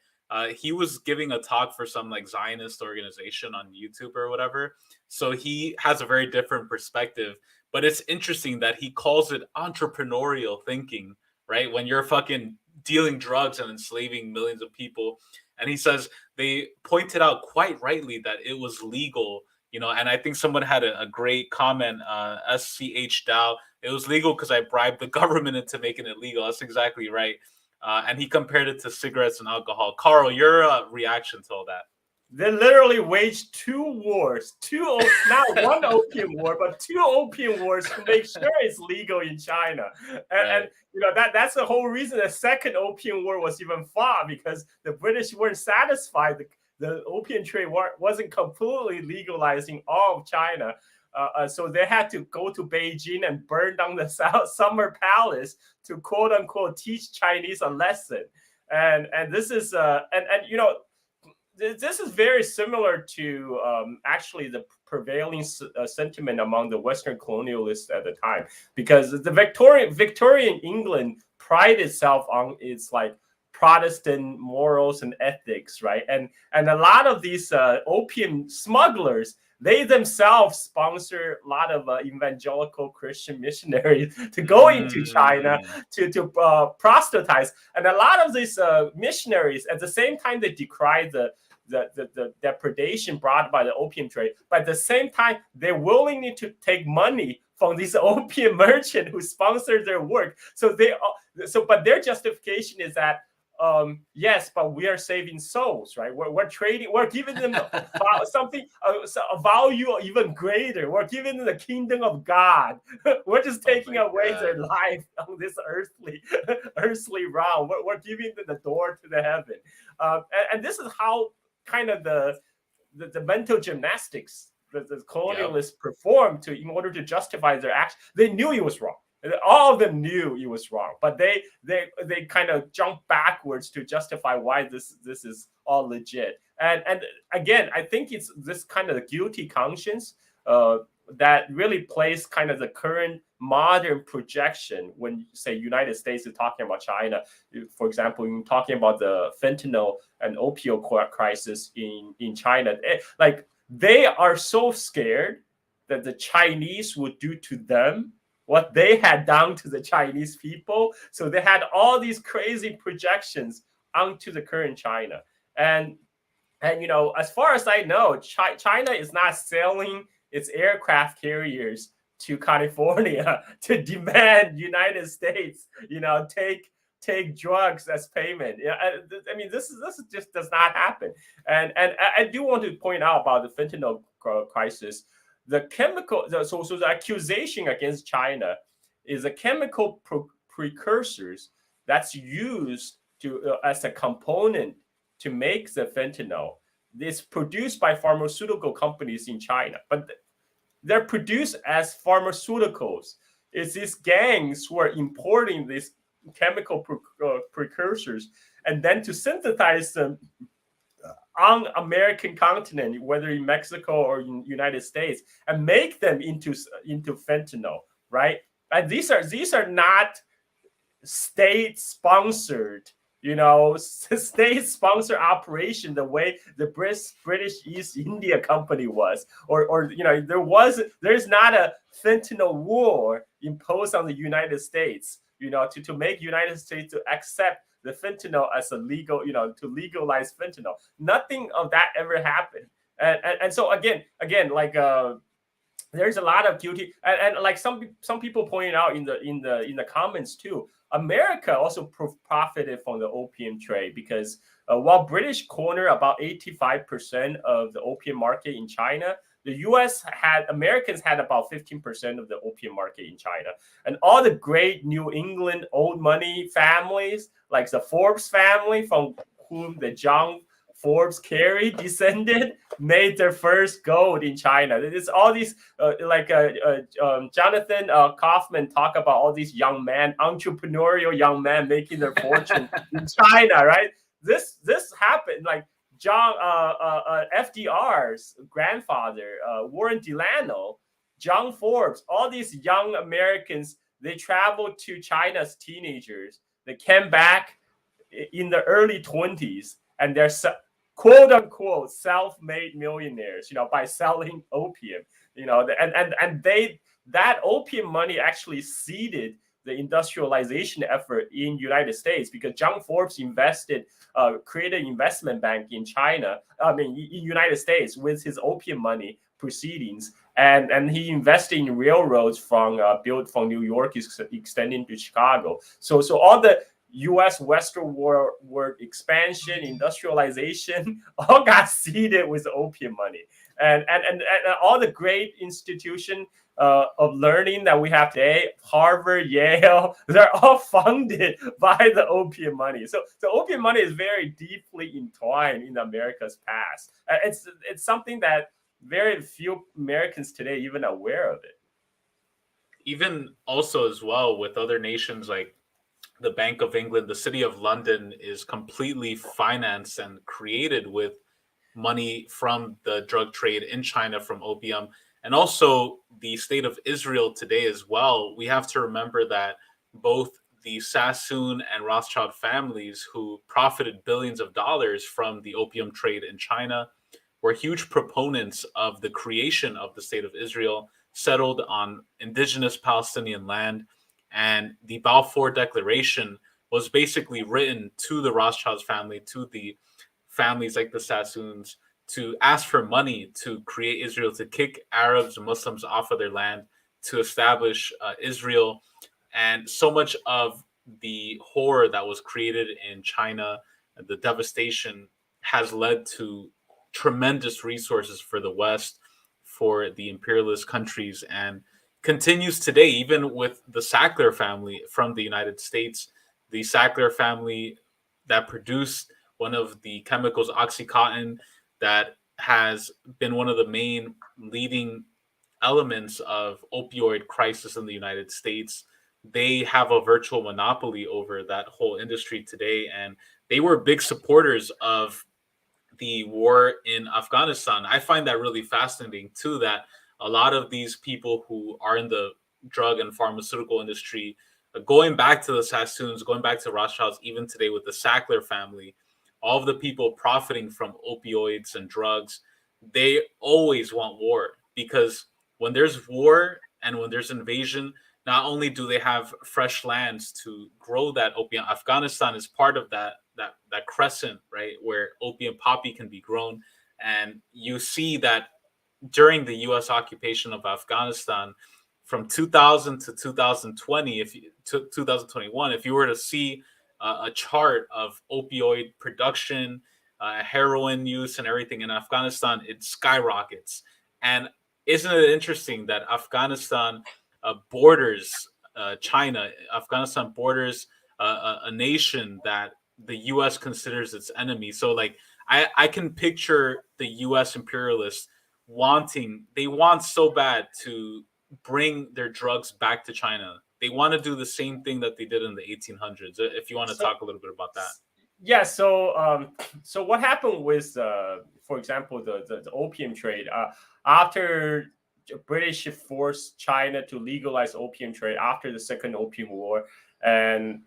He was giving a talk for some Zionist organization on YouTube or whatever. So he has a very different perspective. But it's interesting that he calls it entrepreneurial thinking, right? When you're fucking dealing drugs and enslaving millions of people. And he says they pointed out quite rightly that it was legal, and I think someone had a great comment, SCH Dow. It was legal because I bribed the government into making it legal. That's exactly right. And he compared it to cigarettes and alcohol. Carl, your reaction to all that? They literally waged two wars, not one opium war, but two opium wars to make sure it's legal in China. And that's the whole reason the second opium war was even fought, because the British weren't satisfied. The opium trade wasn't completely legalizing all of China. So they had to go to Beijing and burn down the Summer Palace to quote unquote teach Chinese a lesson. And this is this is very similar to actually the prevailing sentiment among the Western colonialists at the time, because the Victorian England prided itself on its Protestant morals and ethics, right? And a lot of these opium smugglers, they themselves sponsor a lot of evangelical Christian missionaries to go into China to proselytize. And a lot of these missionaries, at the same time, they decry the depredation brought by the opium trade, but at the same time, they're willing to take money from these opium merchants who sponsor their work. But their justification is that yes, but we are saving souls, right? We're trading, we're giving them something, a value even greater. We're giving them the kingdom of God. We're just taking away their life on this earthly realm. We're giving them the door to the heaven. And this is how kind of the mental gymnastics that the colonialists performed in order to justify their action. They knew it was wrong. All of them knew it was wrong, but they kind of jumped backwards to justify why this is all legit. And again, I think it's this kind of guilty conscience that really plays kind of the current modern projection when, say, United States is talking about China. For example, when talking about the fentanyl and opioid crisis in China, they are so scared that the Chinese would do to them what they had done to the Chinese people. So they had all these crazy projections onto the current China. And as far as I know, China is not selling its aircraft carriers to California to demand United States, take drugs as payment. I mean, this just does not happen. And I do want to point out about the fentanyl crisis. The accusation against China is a chemical precursors that's used to as a component to make the fentanyl. It's produced by pharmaceutical companies in China, but they're produced as pharmaceuticals. It's these gangs who are importing these chemical precursors and then to synthesize them on American continent, whether in Mexico or in United States, and make them into fentanyl, right? And these are not state-sponsored, state-sponsored operation the way the British East India Company was, or there's not a fentanyl war imposed on the United States, to make United States to accept the fentanyl as a legal, to legalize fentanyl. Nothing of that ever happened, and so again, like there's a lot of guilty, and like some people pointed out in the comments too. America also profited from the opium trade because while British corner about 85% of the opium market in China, the Americans had about 15% of the opium market in China. And all the great New England old money families, like the Forbes family, from whom the John Forbes Carey descended, made their first gold in China. It's all these Jonathan Kaufman talk about all these entrepreneurial young men making their fortune in China, right? This happened, like John FDR's grandfather, Warren Delano, John Forbes, all these young Americans, they traveled to China as teenagers. They came back in the early 20s, and they're quote unquote self-made millionaires, by selling opium, and that opium money actually seeded the industrialization effort in United States, because John Forbes created an investment bank in in United States with his opium money proceedings, and he invested in railroads built from New York extending to Chicago. So all the U.S. Western world expansion, industrialization, all got seeded with opium money, and all the great institutions of learning that we have today, Harvard, Yale, they're all funded by the opium money. So the opium money is very deeply entwined in America's past. It's something that very few Americans today even are aware of it. Even also as well with other nations like the Bank of England, the City of London is completely financed and created with money from the drug trade in China from opium. And also the state of Israel today as well. We have to remember that both the Sassoon and Rothschild families, who profited billions of dollars from the opium trade in China, were huge proponents of the creation of the state of Israel, settled on indigenous Palestinian land. And the Balfour Declaration was basically written to the Rothschilds family, to the families like the Sassoons, to ask for money to create Israel, to kick Arabs and Muslims off of their land, to establish Israel. And so much of the horror that was created in China, the devastation, has led to tremendous resources for the West, for the imperialist countries, and continues today, even with the Sackler family from the United States. The Sackler family that produced one of the chemicals, OxyContin, that has been one of the main leading elements of opioid crisis in the United States. They have a virtual monopoly over that whole industry today, and they were big supporters of the war in Afghanistan. I find that really fascinating too, that a lot of these people who are in the drug and pharmaceutical industry, going back to the Sassoons, going back to Rothschilds, even today with the Sackler family, all of the people profiting from opioids and drugs, they always want war, because when there's war and when there's invasion, not only do they have fresh lands to grow that opium, Afghanistan is part of that crescent, right, where opium poppy can be grown. And you see that during the U.S. occupation of Afghanistan, from 2000 to 2020, 2021, if you were to see a chart of opioid production, heroin use, and everything in Afghanistan, it skyrockets. And isn't it interesting that Afghanistan borders China? Afghanistan borders a nation that the U.S. considers its enemy. So, like, I can picture the U.S. imperialists they want so bad to bring their drugs back to China. They want to do the same thing that they did in the 1800s. If you want to talk a little bit about that. Yeah. So what happened with, for example, the opium trade after British forced China to legalize opium trade after the Second Opium War, and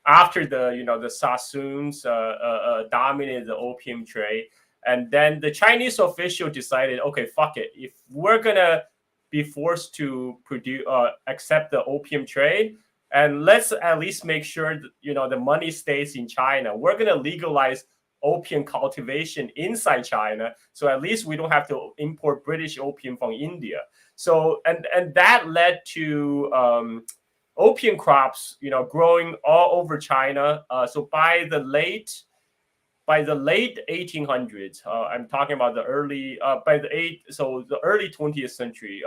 after the Sassoons dominated the opium trade, and then the Chinese official decided, okay, fuck it, if we're gonna be forced to accept the opium trade, and let's at least make sure that, the money stays in China. We're gonna legalize opium cultivation inside China, so at least we don't have to import British opium from India. So and that led to opium crops, growing all over China. So by the late 1800s, I'm talking about the early the early 20th century,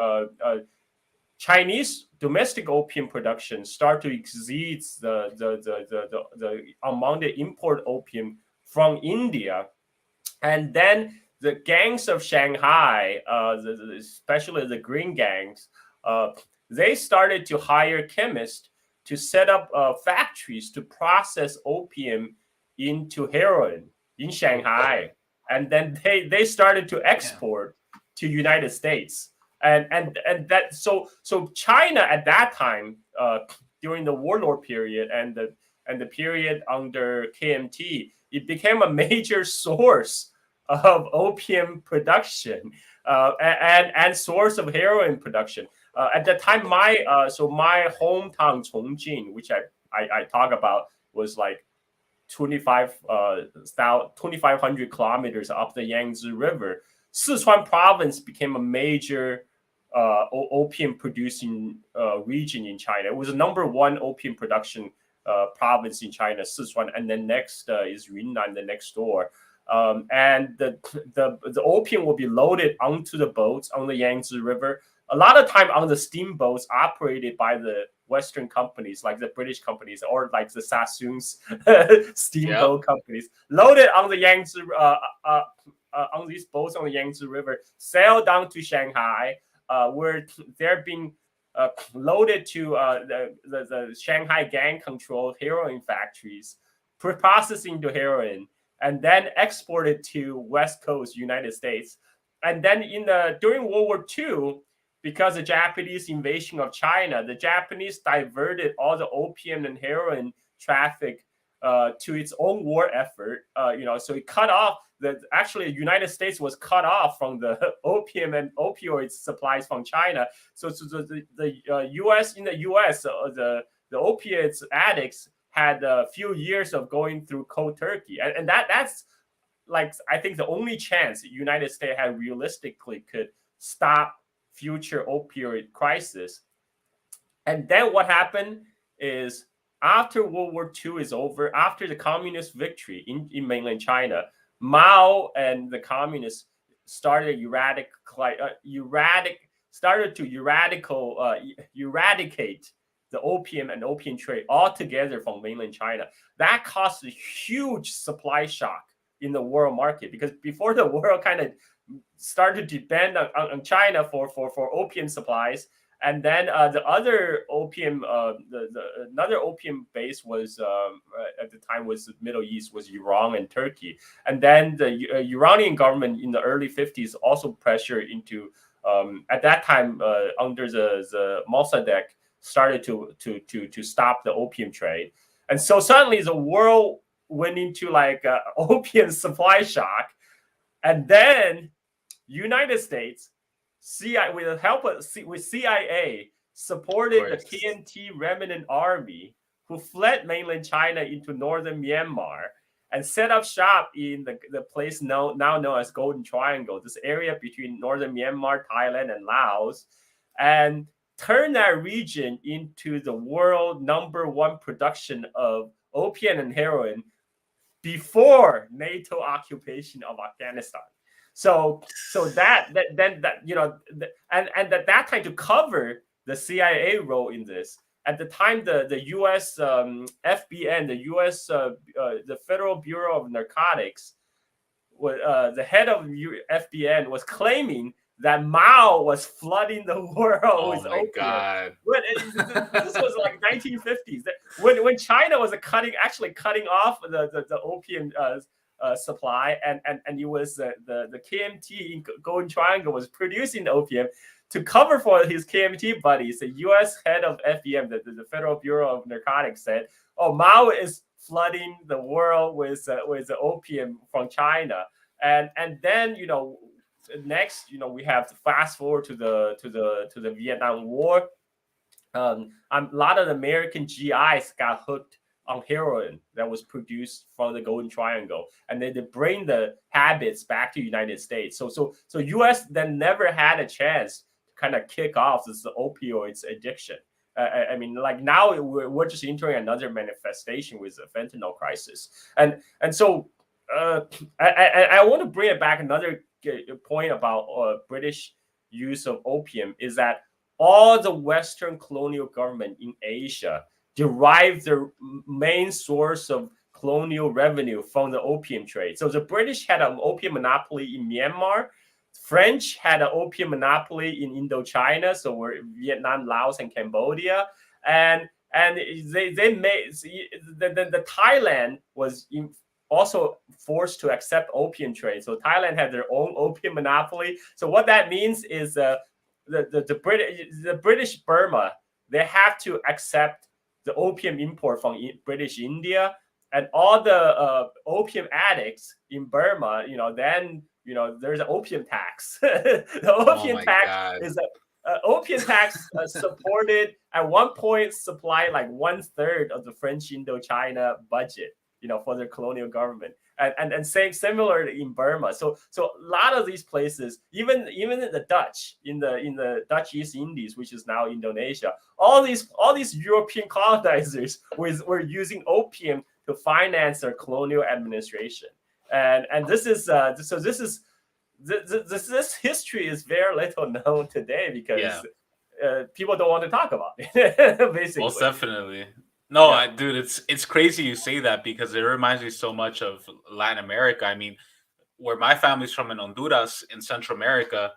Chinese domestic opium production start to exceed the amount of import opium from India. And then the gangs of Shanghai, especially the green gangs, they started to hire chemists to set up factories to process opium into heroin in Shanghai. And then they started to export to United States. And that so China at that time, during the warlord period and the period under KMT, it became a major source of opium production and source of heroin production. At the time, my hometown Chongqing, which I talk about, was like 2,500 kilometers up the Yangtze River. Sichuan province became a major opium producing region in China. It was the number one opium production province in China, Sichuan, and then next is Yunnan, the next door. And the opium will be loaded onto the boats on the Yangtze River. A lot of time on the steamboats operated by the Western companies, like the British companies, or like the Sassoons steamboat companies, loaded on the Yangtze on these boats on the Yangtze River, sail down to Shanghai, where they're being loaded to the Shanghai gang-controlled heroin factories, processing the heroin, and then exported to West Coast United States. And then during World War II, because of the Japanese invasion of China, the Japanese diverted all the opium and heroin traffic to its own war effort. So it cut off actually the United States was cut off from the opium and opioid supplies from China. So the U.S. the opiates addicts had a few years of going through cold turkey, and that's like, I think, the only chance the United States had realistically could stop future opioid crisis. And then what happened is, after World War II is over, after the communist victory in mainland China, Mao and the communists started to eradicate the opium and opium trade altogether from mainland China. That caused a huge supply shock in the world market, because before the world kind of started to depend on China for opium supplies. And then the other opium, another opium base was at the time was the Middle East, was Iran and Turkey. And then the Iranian government in the early 50s also pressured into, at that time under the Mossadegh, started to stop the opium trade. And so suddenly the world went into like opium supply shock. And then United States, with the help of CIA, supported the KMT remnant army, who fled mainland China into northern Myanmar and set up shop in the place now known as Golden Triangle, this area between northern Myanmar, Thailand, and Laos. and turn that region into the world #1 production of opium and heroin before NATO occupation of Afghanistan. So that and at that time, to cover the CIA role in this, at the time the U.S. FBN, the U.S. The Federal Bureau of Narcotics, the head of FBN was claiming that Mao was flooding the world with opium. God. This was like 1950s. When China was cutting off the opium supply, and it was the KMT in Golden Triangle was producing the opium to cover for his KMT buddies. The U.S. head of FBM, the Federal Bureau of Narcotics, said, "Oh, Mao is flooding the world with the opium from China," and then next, we have to fast forward to the Vietnam War. A lot of the American GIs got hooked on heroin that was produced from the Golden Triangle, and they bring the habits back to the United States. So U.S. then never had a chance to kind of kick off this opioids addiction. I mean, like now we're just entering another manifestation with the fentanyl crisis, and so I want to bring it back. Another point about British use of opium is that all the Western colonial government in Asia derived their main source of colonial revenue from the opium trade. So the British had an opium monopoly in Myanmar. French had an opium monopoly in Indochina, so we're Vietnam, Laos, and Cambodia, and they made the Thailand was also forced to accept opium trade. So Thailand had their own opium monopoly. So what that means is the British Burma, they have to accept the opium import from British India, and all the opium addicts in Burma, then there's an opium tax. The opium tax is opium tax supported at one point supplied like 1/3 of the French Indochina budget, for their colonial government, and similarly in Burma. So a lot of these places, even the Dutch in the Dutch East Indies, which is now Indonesia, all these European colonizers were using opium to finance their colonial administration, and this history is very little known today because people don't want to talk about it. Basically, most definitely. No, dude, it's crazy you say that because it reminds me so much of Latin America. I mean, where my family's from in Honduras, in Central America,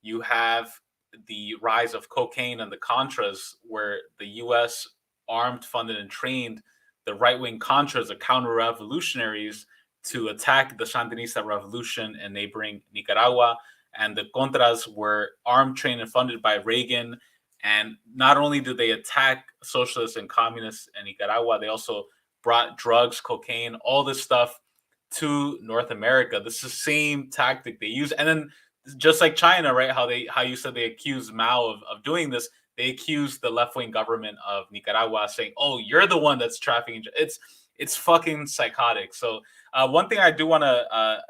you have the rise of cocaine and the Contras, where the U.S. armed, funded, and trained the right-wing Contras, the counter-revolutionaries, to attack the Sandinista revolution in neighboring Nicaragua. And the Contras were armed, trained, and funded by Reagan. And not only did they attack socialists and communists in Nicaragua, they also brought drugs, cocaine, all this stuff to North America. This is the same tactic they use. And then just like China, right? How you said they accused Mao of doing this. They accused the left-wing government of Nicaragua saying, "Oh, you're the one that's trafficking." It's fucking psychotic. So one thing I do want to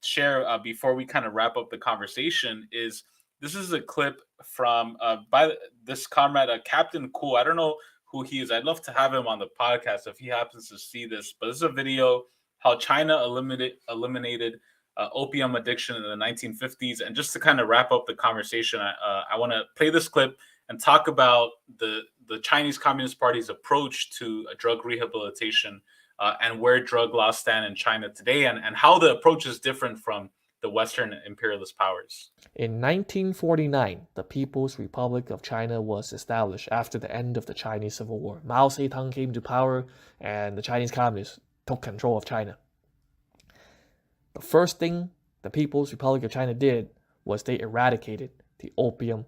share before we kind of wrap up the conversation is this is a clip from by this comrade, Captain Cool. I don't know who he is. I'd love to have him on the podcast if he happens to see this. But this is a video how China eliminated opium addiction in the 1950s. And just to kind of wrap up the conversation, I want to play this clip and talk about the Chinese Communist Party's approach to drug rehabilitation and where drug laws stand in China today, and how the approach is different from the Western imperialist powers. In 1949, the People's Republic of China was established after the end of the Chinese Civil War. Mao Zedong came to power, and the Chinese Communists took control of China. The first thing the People's Republic of China did was they eradicated the opium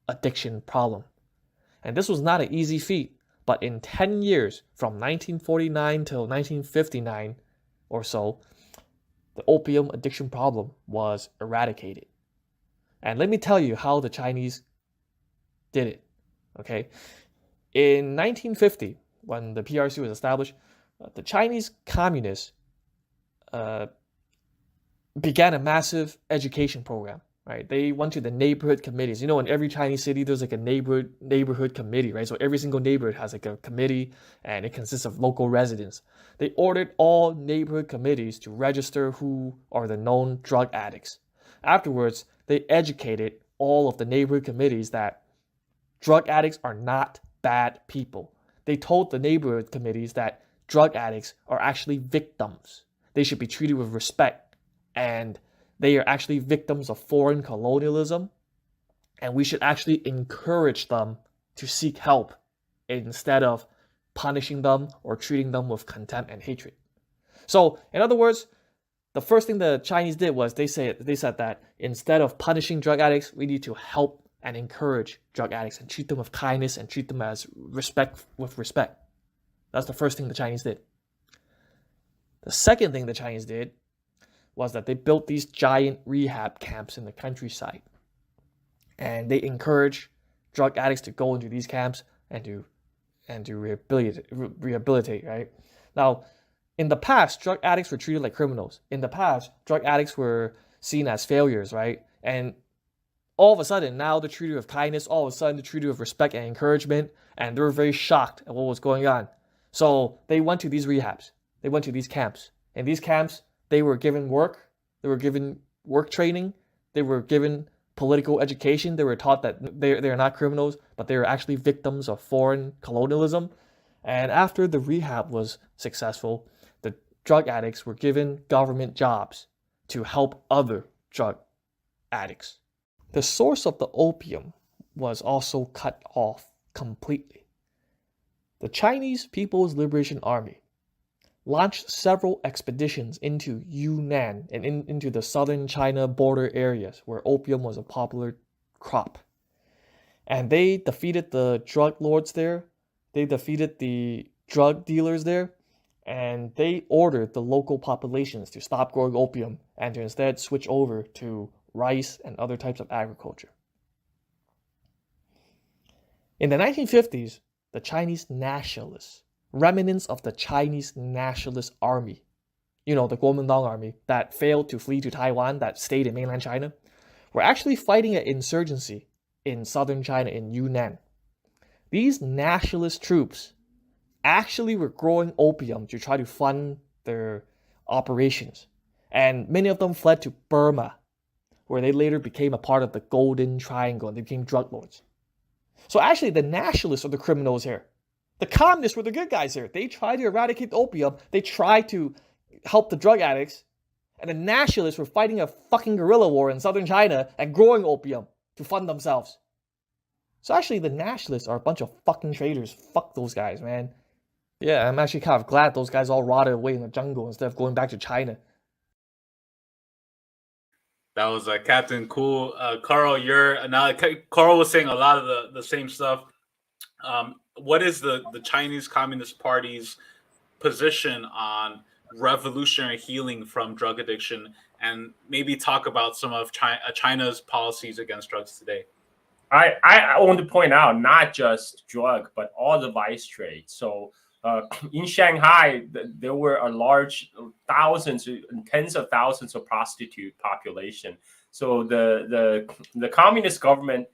addiction problem. And this was not an easy feat, but in 10 years, from 1949 till 1959 or so, the opium addiction problem was eradicated. And let me tell you how the Chinese did it, okay? In 1950, when the PRC was established, the Chinese communists began a massive education program. right? They went to the neighborhood committees. You know, in every Chinese city, there's like a neighborhood committee, right? So every single neighborhood has like a committee, and it consists of local residents. They ordered all neighborhood committees to register who are the known drug addicts. Afterwards, they educated all of the neighborhood committees that drug addicts are not bad people. They told the neighborhood committees that drug addicts are actually victims. They should be treated with respect, and they are actually victims of foreign colonialism, and we should actually encourage them to seek help instead of punishing them or treating them with contempt and hatred. So, in other words, the first thing the Chinese did was they said that instead of punishing drug addicts, we need to help and encourage drug addicts and treat them with kindness and treat them with respect. That's the first thing the Chinese did. The second thing the Chinese did was that they built these giant rehab camps in the countryside. And they encourage drug addicts to go into these camps and to rehabilitate, right? Now, in the past, drug addicts were treated like criminals. In the past, drug addicts were seen as failures, right? And all of a sudden, now they're treated with kindness. All of a sudden, they're treated with respect and encouragement. And they were very shocked at what was going on. So they went to these rehabs. They went to these camps. In these camps, they were given work. They were given work training. They were given political education. They were taught that they're not criminals, but they were actually victims of foreign colonialism. And after the rehab was successful, the drug addicts were given government jobs to help other drug addicts. The source of the opium was also cut off completely. The Chinese People's Liberation Army launched several expeditions into Yunnan and into the southern China border areas where opium was a popular crop. And they defeated the drug lords there, they defeated the drug dealers there, and they ordered the local populations to stop growing opium and to instead switch over to rice and other types of agriculture. In the 1950s, the Chinese nationalists, remnants of the Chinese Nationalist Army, you know, the Kuomintang Army that failed to flee to Taiwan, that stayed in mainland China, were actually fighting an insurgency in southern China, in Yunnan. These nationalist troops actually were growing opium to try to fund their operations. And many of them fled to Burma, where they later became a part of the Golden Triangle and they became drug lords. So actually, the nationalists are the criminals here. The communists were the good guys here. They tried to eradicate opium. They tried to help the drug addicts. And the nationalists were fighting a fucking guerrilla war in southern China and growing opium to fund themselves. So actually, the nationalists are a bunch of fucking traitors. Fuck those guys, man. Yeah, I'm actually kind of glad those guys all rotted away in the jungle instead of going back to China. That was Captain Cool. Carl, Carl was saying a lot of the same stuff. What is the Chinese Communist Party's position on revolutionary healing from drug addiction, and maybe talk about some of China's policies against drugs today? I want to point out not just drug, but all the vice trade. So in Shanghai, there were a large thousands and tens of thousands of prostitute population. So the communist government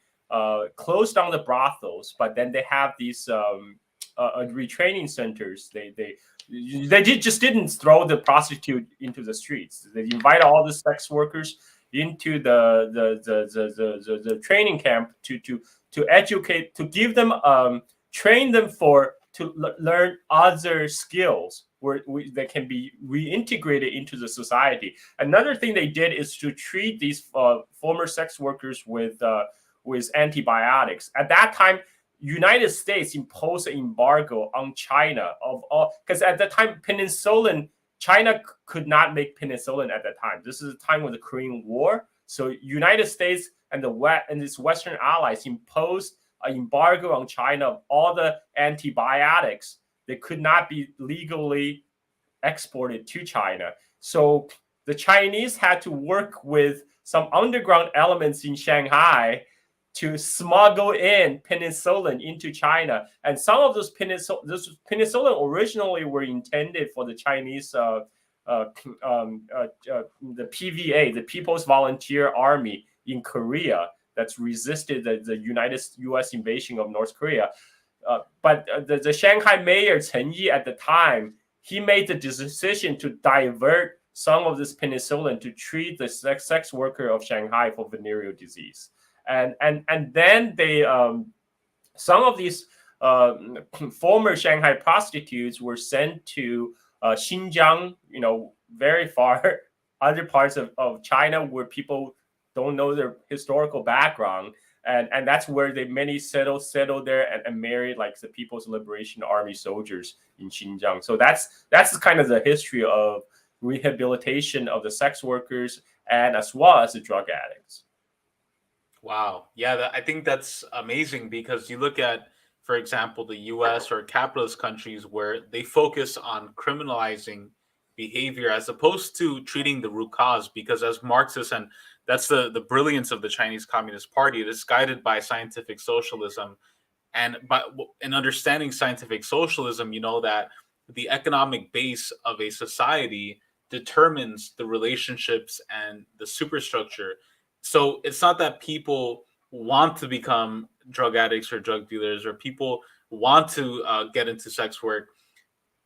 closed down the brothels, but then they have these retraining centers. They just didn't throw the prostitute into the streets. They invited all the sex workers into the training camp to educate, to give them train them to learn other skills where they can be reintegrated into the society. Another thing they did is to treat these former sex workers with antibiotics. At that time, United States imposed an embargo on China of all, because at that time, China could not make penicillin at that time. This is the time of the Korean War. So United States and its Western allies imposed an embargo on China of all the antibiotics that could not be legally exported to China. So the Chinese had to work with some underground elements in Shanghai to smuggle in penicillin into China. And some of those penicillin originally were intended for the Chinese, the PVA, the People's Volunteer Army in Korea that's resisted the U.S. invasion of North Korea. But the Shanghai mayor Chen Yi at the time, he made the decision to divert some of this penicillin to treat the sex worker of Shanghai for venereal disease. And then they some of these former Shanghai prostitutes were sent to Xinjiang, very far other parts of China where people don't know their historical background. And that's where many settled there and married like the People's Liberation Army soldiers in Xinjiang. So that's kind of the history of rehabilitation of the sex workers and as well as the drug addicts. Wow. Yeah, I think that's amazing because you look at, for example, the US or capitalist countries where they focus on criminalizing behavior as opposed to treating the root cause, because as Marxists, and that's the brilliance of the Chinese Communist Party, it is guided by scientific socialism. And in understanding scientific socialism, you know that the economic base of a society determines the relationships and the superstructure. So it's not that people want to become drug addicts or drug dealers, or people want to get into sex work.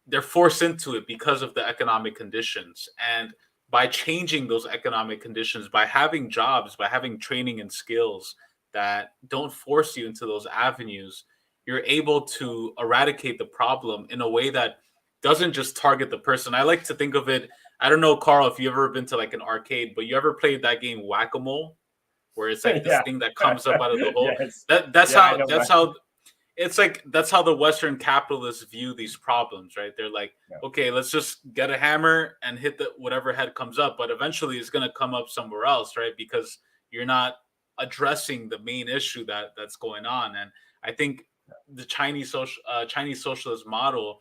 They're forced into it because of the economic conditions. And by changing those economic conditions, by having jobs, by having training and skills that don't force you into those avenues, you're able to eradicate the problem in a way that doesn't just target the person. I like to think of it, I don't know, Carl, if you've ever been to like an arcade, but you ever played that game Whack-A-Mole, where it's like this thing that comes up out of the hole? Yes. That's how it's like, that's how the Western capitalists view these problems, right? They're like, okay, let's just get a hammer and hit whatever head comes up, but eventually it's going to come up somewhere else, right? Because you're not addressing the main issue that's going on. And I think the Chinese socialist model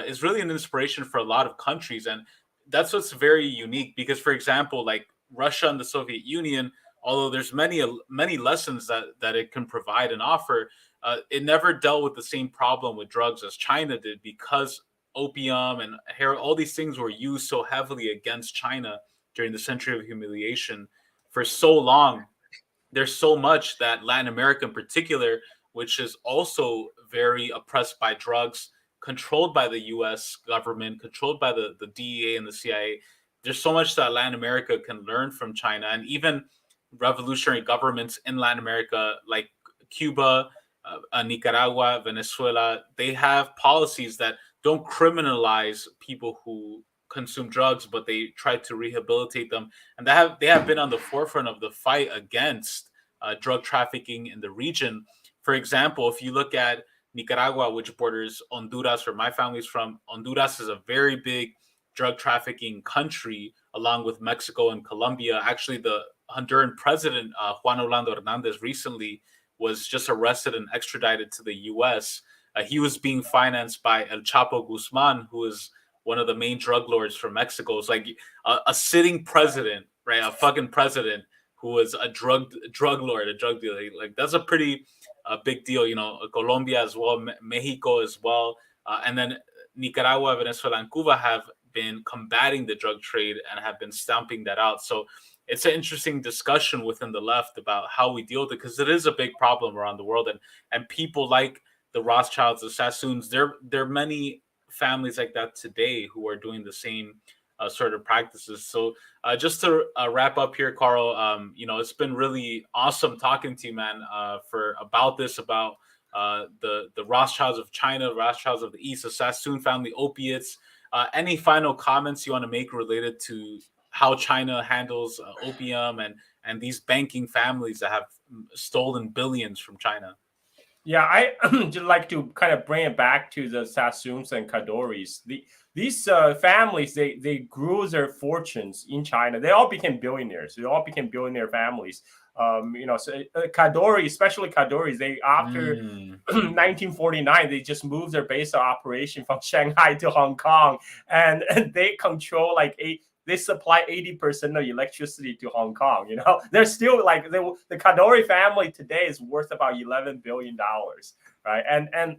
is really an inspiration for a lot of countries. And that's what's very unique, because, for example, like Russia and the Soviet Union, although there's many lessons that it can provide and offer, it never dealt with the same problem with drugs as China did, because opium and heroin, all these things were used so heavily against China during the Century of Humiliation for so long. There's so much that Latin America in particular, which is also very oppressed by drugs, controlled by the US government, controlled by the DEA and the CIA. There's so much that Latin America can learn from China, and even revolutionary governments in Latin America like Cuba, Nicaragua, Venezuela, they have policies that don't criminalize people who consume drugs, but they try to rehabilitate them. And they have been on the forefront of the fight against drug trafficking in the region. For example, if you look at Nicaragua, which borders Honduras, where my family's from, Honduras is a very big drug trafficking country, along with Mexico and Colombia. Actually, the Honduran president, Juan Orlando Hernandez, recently was just arrested and extradited to the U.S. He was being financed by El Chapo Guzman, who is one of the main drug lords from Mexico. It's like a sitting president, right? A fucking president who was a drug lord, a drug dealer. Like, that's a pretty big deal. You know, Colombia as well, Mexico as well, and then Nicaragua, Venezuela, and Cuba have been combating the drug trade and have been stamping that out. So it's an interesting discussion within the left about how we deal with it, because it is a big problem around the world. And people like the Rothschilds, the Sassoons, there are many families like that today who are doing the same sort of practices. So just to wrap up here, Carl, it's been really awesome talking to you, man, about the Rothschilds of China, Rothschilds of the East, the Sassoon family, opiates. Any final comments you want to make related to how China handles opium and these banking families that have stolen billions from China? Yeah, I just like to kind of bring it back to the Sassoons and Kadoris. These families, they grew their fortunes in China. They all became billionaires. They all became billionaire families. So Kadori, especially Kadoris, they after 1949, they just moved their base of operation from Shanghai to Hong Kong, and they control they supply 80% of electricity to Hong Kong. They're still like the Kadori family today is worth about $11 billion, right? And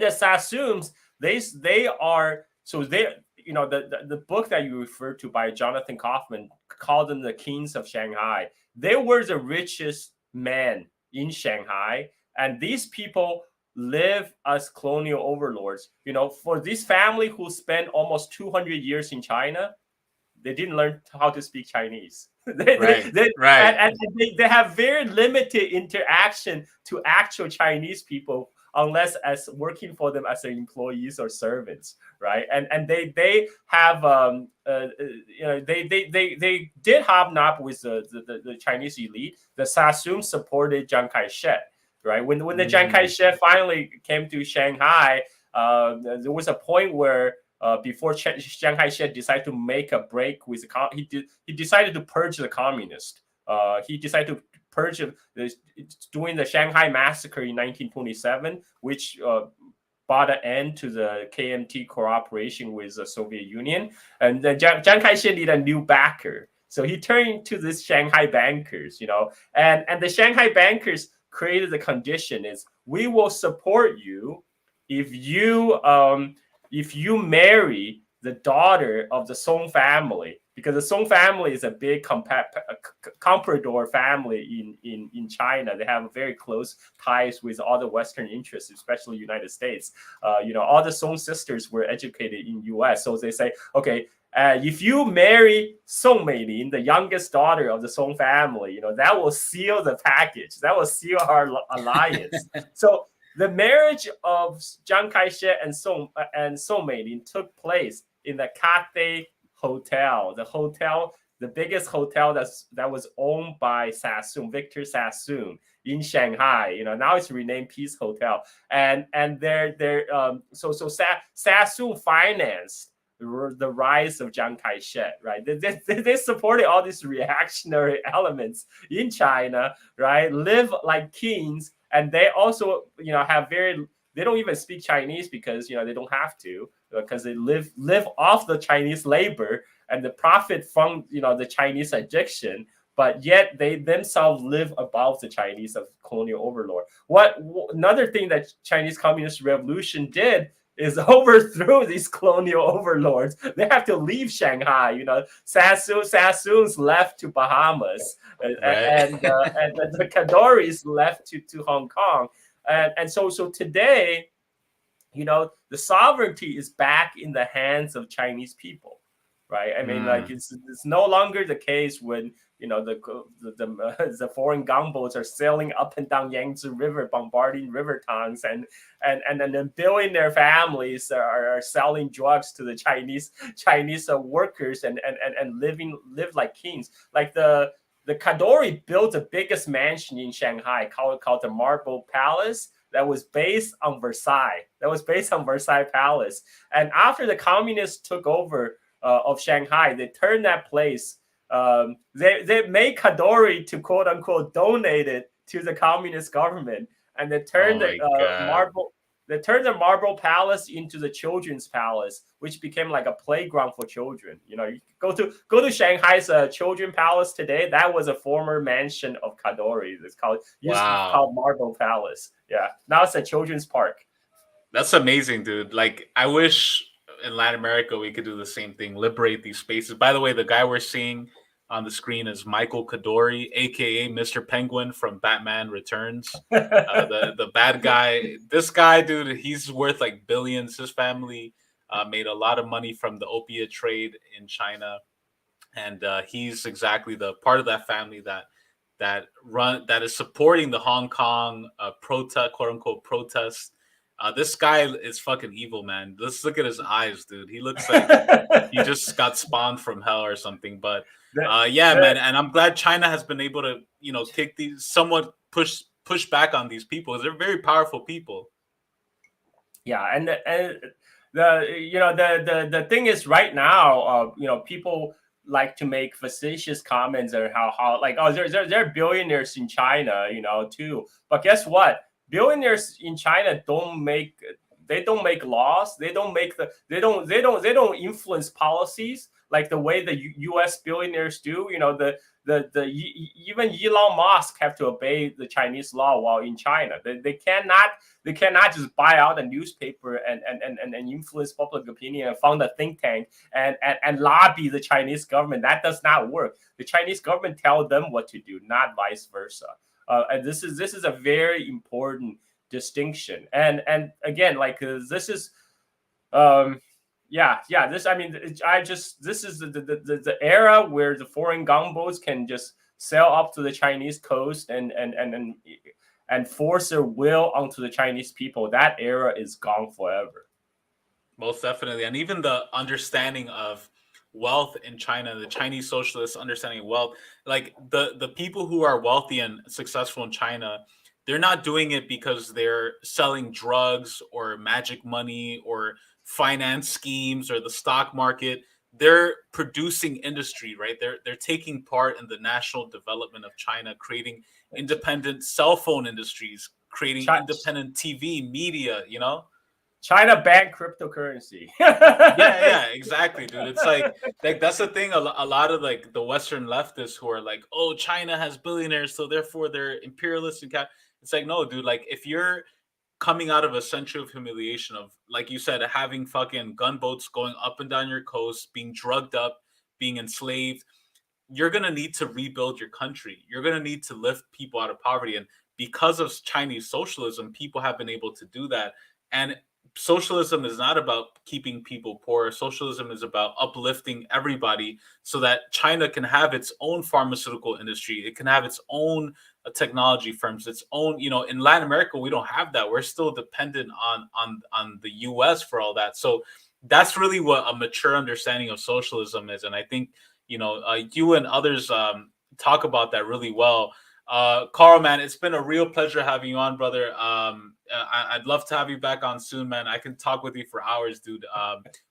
the Sassoons, they are. So you know, the book that you referred to by Jonathan Kaufman called them the kings of Shanghai. They were the richest men in Shanghai, and these people live as colonial overlords. You know, for this family who spent almost 200 years in China, they didn't learn how to speak Chinese. They have very limited interaction to actual Chinese people, unless as working for them as their employees or servants, right? And they have you know, they did hobnob with the Chinese elite. The Sassoons supported Chiang Kai-shek, right? When the Chiang Kai-shek finally came to Shanghai, there was a point where before Chiang Kai-shek decided to make a break with he decided to purge the communists. He decided to purge during the Shanghai massacre in 1927, which brought an end to the KMT cooperation with the Soviet Union. And then Chiang Kai-shek needed a new backer, so he turned to the Shanghai bankers, you know, and the Shanghai bankers created the condition is, we will support you if you marry the daughter of the Song family, because the Song family is a big comprador family in China. They have very close ties with all the Western interests, especially United States. You know, all the Song sisters were educated in U.S., so they say, okay, if you marry Song Meilin, the youngest daughter of the Song family, you know, that will seal the package. That will seal our alliance. So the marriage of Chiang Kai-shek and Song Meilin took place in the Cathay Hotel, the biggest hotel that was owned by Sassoon, Victor Sassoon in Shanghai. You know, now it's renamed Peace Hotel, and Sassoon financed the rise of Chiang Kai-shek, right? They supported all these reactionary elements in China, right? Live like kings. And they also, you know, they don't even speak Chinese because, you know, they don't have to, because they live off the Chinese labor and the profit from, you know, the Chinese addiction, but yet they themselves live above the Chinese of colonial overlord. Another thing that Chinese Communist Revolution did is overthrew these colonial overlords. They have to leave Shanghai. You know, Sassoons left to Bahamas, and the Kadoris left to Hong Kong. And so today, you know, the sovereignty is back in the hands of Chinese people, right? I mean, like it's no longer the case when, you know, the foreign gunboats are sailing up and down Yangtze River, bombarding river towns, and then billionaire families are selling drugs to the Chinese workers and live like kings. Like the Kadori built the biggest mansion in Shanghai called the Marble Palace. That was based on Versailles. Palace. And after the communists took over of Shanghai, they turned that place. They made Kadori to quote unquote donate it to the communist government, and they turned the Marble Palace into the Children's Palace, which became like a playground for children. You know, you go to Shanghai's Children's Palace today. That was a former mansion of Kadori. It's called Marble Palace. Yeah, now it's a children's park. That's amazing, dude. Like, I wish in Latin America we could do the same thing, liberate these spaces. By the way, the guy we're seeing on the screen is Michael Kadori, aka Mr. Penguin from Batman Returns. The bad guy. This guy, dude, he's worth like billions. His family made a lot of money from the opiate trade in China, and he's exactly the part of that family that is supporting the Hong Kong protest, quote unquote protests. This guy is fucking evil, man. Let's look at his eyes, dude. He looks like he just got spawned from hell or something. But man, and I'm glad China has been able to, you know, take these, somewhat push back on these people. They're very powerful people. Yeah, and the thing is, right now, you know, people like to make facetious comments on how like, oh, there are billionaires in China, you know, too. But guess what? Billionaires in China don't make They don't make laws. They don't influence policies like the way the U.S. billionaires do. You know, even Elon Musk have to obey the Chinese law while in China. They cannot just buy out a newspaper and influence public opinion and fund a think tank and lobby the Chinese government. That does not work. The Chinese government tell them what to do, not vice versa. And this is a very important distinction. And again, like this is this, I mean, this is the era where the foreign gunboats can just sail up to the Chinese coast and force their will onto the Chinese people. That era is gone forever. Most definitely. And even the understanding of wealth in China, the Chinese socialists understanding of wealth, like the people who are wealthy and successful in China, they're not doing it because they're selling drugs or magic money or finance schemes or the stock market. They're producing industry, right? They're taking part in the national development of China, creating independent cell phone industries, creating independent TV, media, you know? China banned cryptocurrency. yeah, exactly, dude. It's like that's the thing. A lot of like the Western leftists who are like, oh, China has billionaires, so therefore they're imperialist and it's like, no, dude, like if you're coming out of a century of humiliation of, like you said, having fucking gunboats going up and down your coast, being drugged up, being enslaved, you're going to need to rebuild your country. You're going to need to lift people out of poverty. And because of Chinese socialism, people have been able to do that. And socialism is not about keeping people poor. Socialism is about uplifting everybody so that China can have its own pharmaceutical industry. It can have its own technology firms, its own, you know, in Latin America, we don't have that. We're still dependent on the US for all that. So that's really what a mature understanding of socialism is. And I think, you know, you and others talk about that really well. Carl, man, it's been a real pleasure having you on, brother. I'd love to have you back on soon, man. I can talk with you for hours, dude.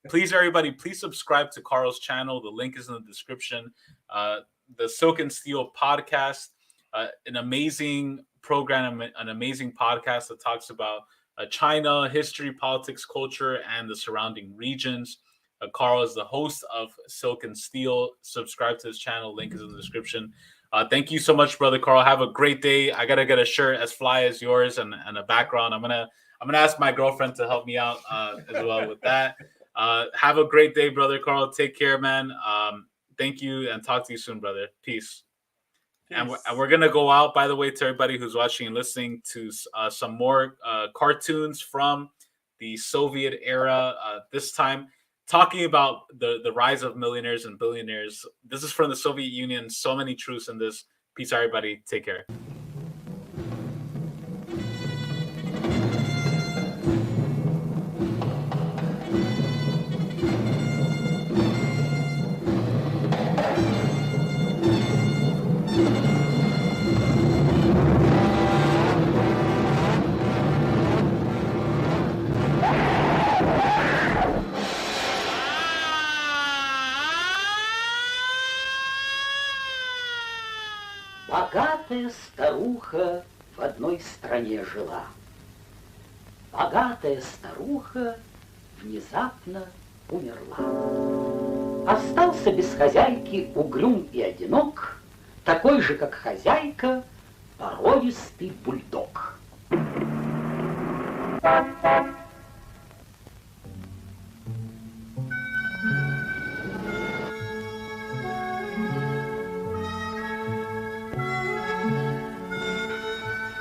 Please, everybody, please subscribe to Carl's channel. The link is in the description. The Silk and Steel podcast, an amazing program, an amazing podcast that talks about China, history, politics, culture, and the surrounding regions. Carl is the host of Silk and Steel. Subscribe to his channel. Link is in the description. Thank you so much, brother Carl. Have a great day. I gotta get a shirt as fly as yours and a background. I'm gonna ask my girlfriend to help me out as well with that. Have a great day, brother Carl. Take care, man. Thank you, and talk to you soon, brother. Peace. And we're gonna go out, by the way, to everybody who's watching and listening to some more cartoons from the Soviet era. This time, talking about the rise of millionaires and billionaires. This is from the Soviet Union. So many truths in this. Peace, everybody. Take care. Богатая старуха в одной стране жила. Богатая старуха внезапно умерла. Остался без хозяйки угрюм и одинок, такой же, как хозяйка, породистый бульдог.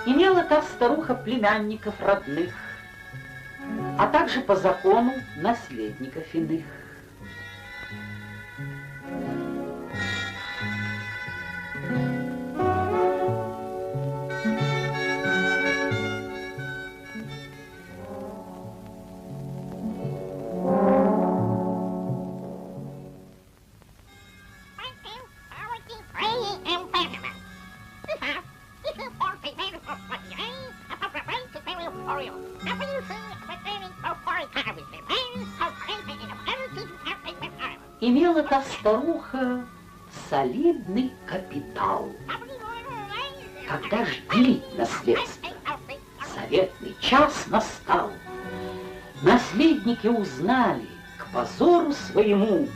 Имела та старуха племянников родных, а также по закону наследников иных. Имела та старуха солидный капитал. Когда ж делить наследство, заветный час настал. Наследники узнали к позору своему,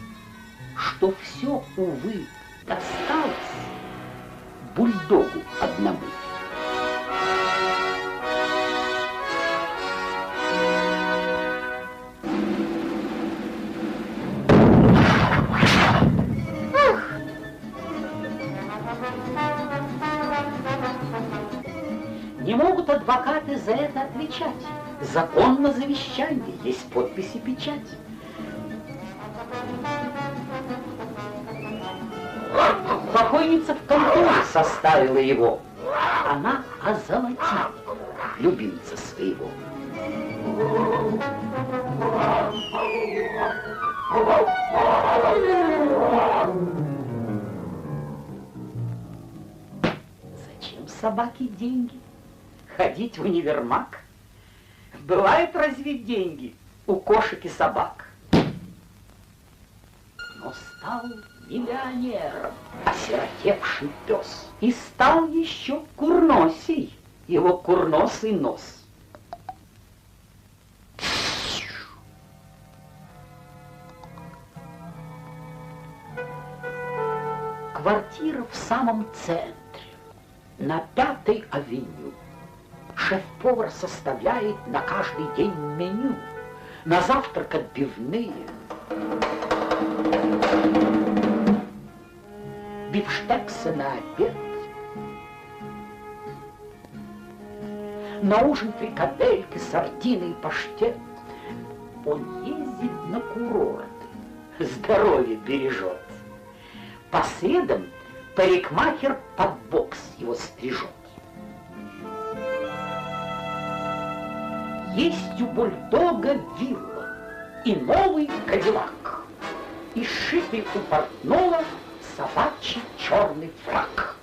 что все, увы, досталось бульдогу одному. Не могут адвокаты за это отвечать. Закон на завещании, есть подпись и печать. Покойница в конторе составила его. Она озолотила любимца своего. Зачем собаке деньги? Ходить в универмаг? Бывают разве деньги у кошек и собак? Но стал миллионером осиротевший пес. И стал еще курносей его курносый нос. Квартира в самом центре, на 5-й авеню. Шеф-повар составляет на каждый день меню. На завтрак отбивные, бифштексы на обед, на ужин фрикадельки, сардины и паштет. Он ездит на курорты, здоровье бережет. По средам парикмахер под бокс его стрижет. Есть у бульдога вилла и новый кадиллак, и сшитый у портного собачий черный фрак.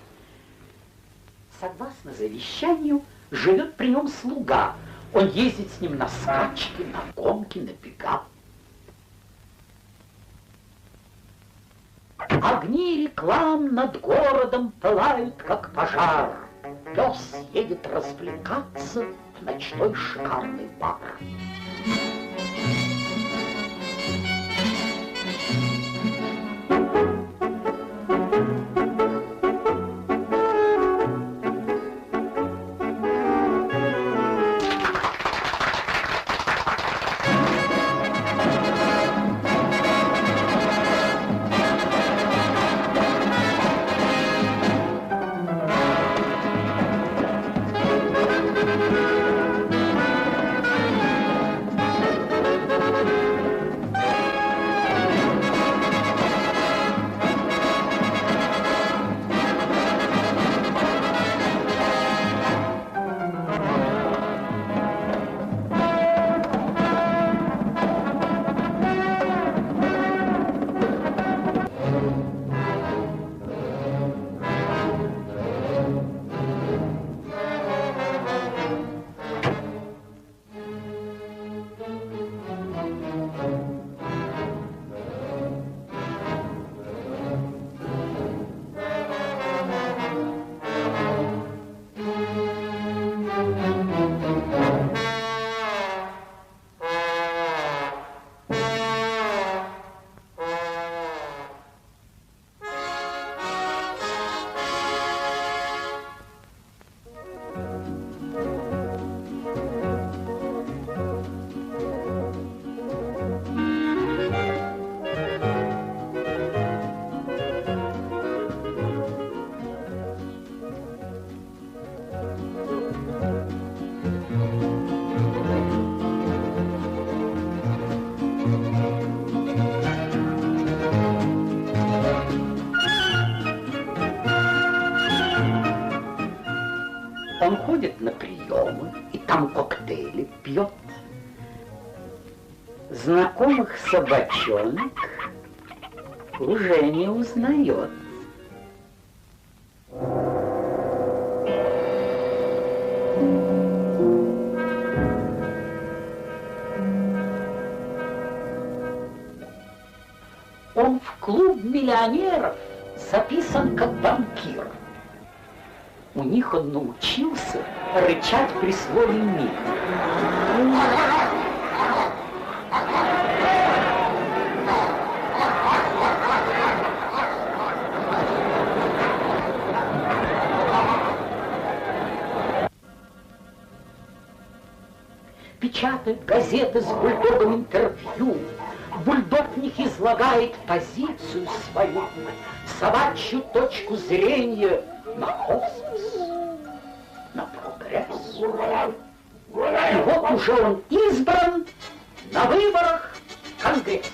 Согласно завещанию, живет при нем слуга. Он ездит с ним на скачки, на гонки, на бега. Огни реклам над городом пылают, как пожар. Пес едет развлекаться в ночной шикарный бар. Он ходит на приемы и там коктейли пьет. Знакомых собачонок уже не узнает. Он в клуб миллионеров записан как банкир. У них он научился рычать при слове «мир». печатают газеты с бульдогом интервью. Бульдог в них излагает позицию свою, собачью точку зрения на космос, на прогресс. И вот уже он избран на выборах в Конгресс.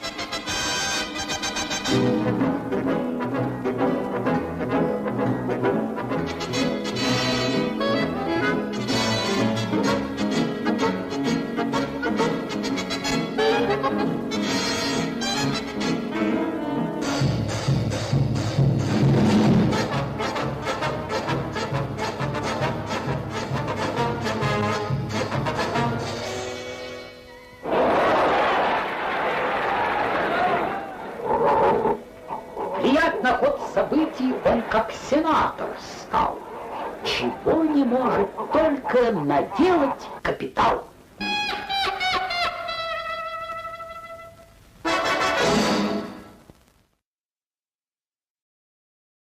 На ход событий он как сенатор стал, чего не может только наделать капитал.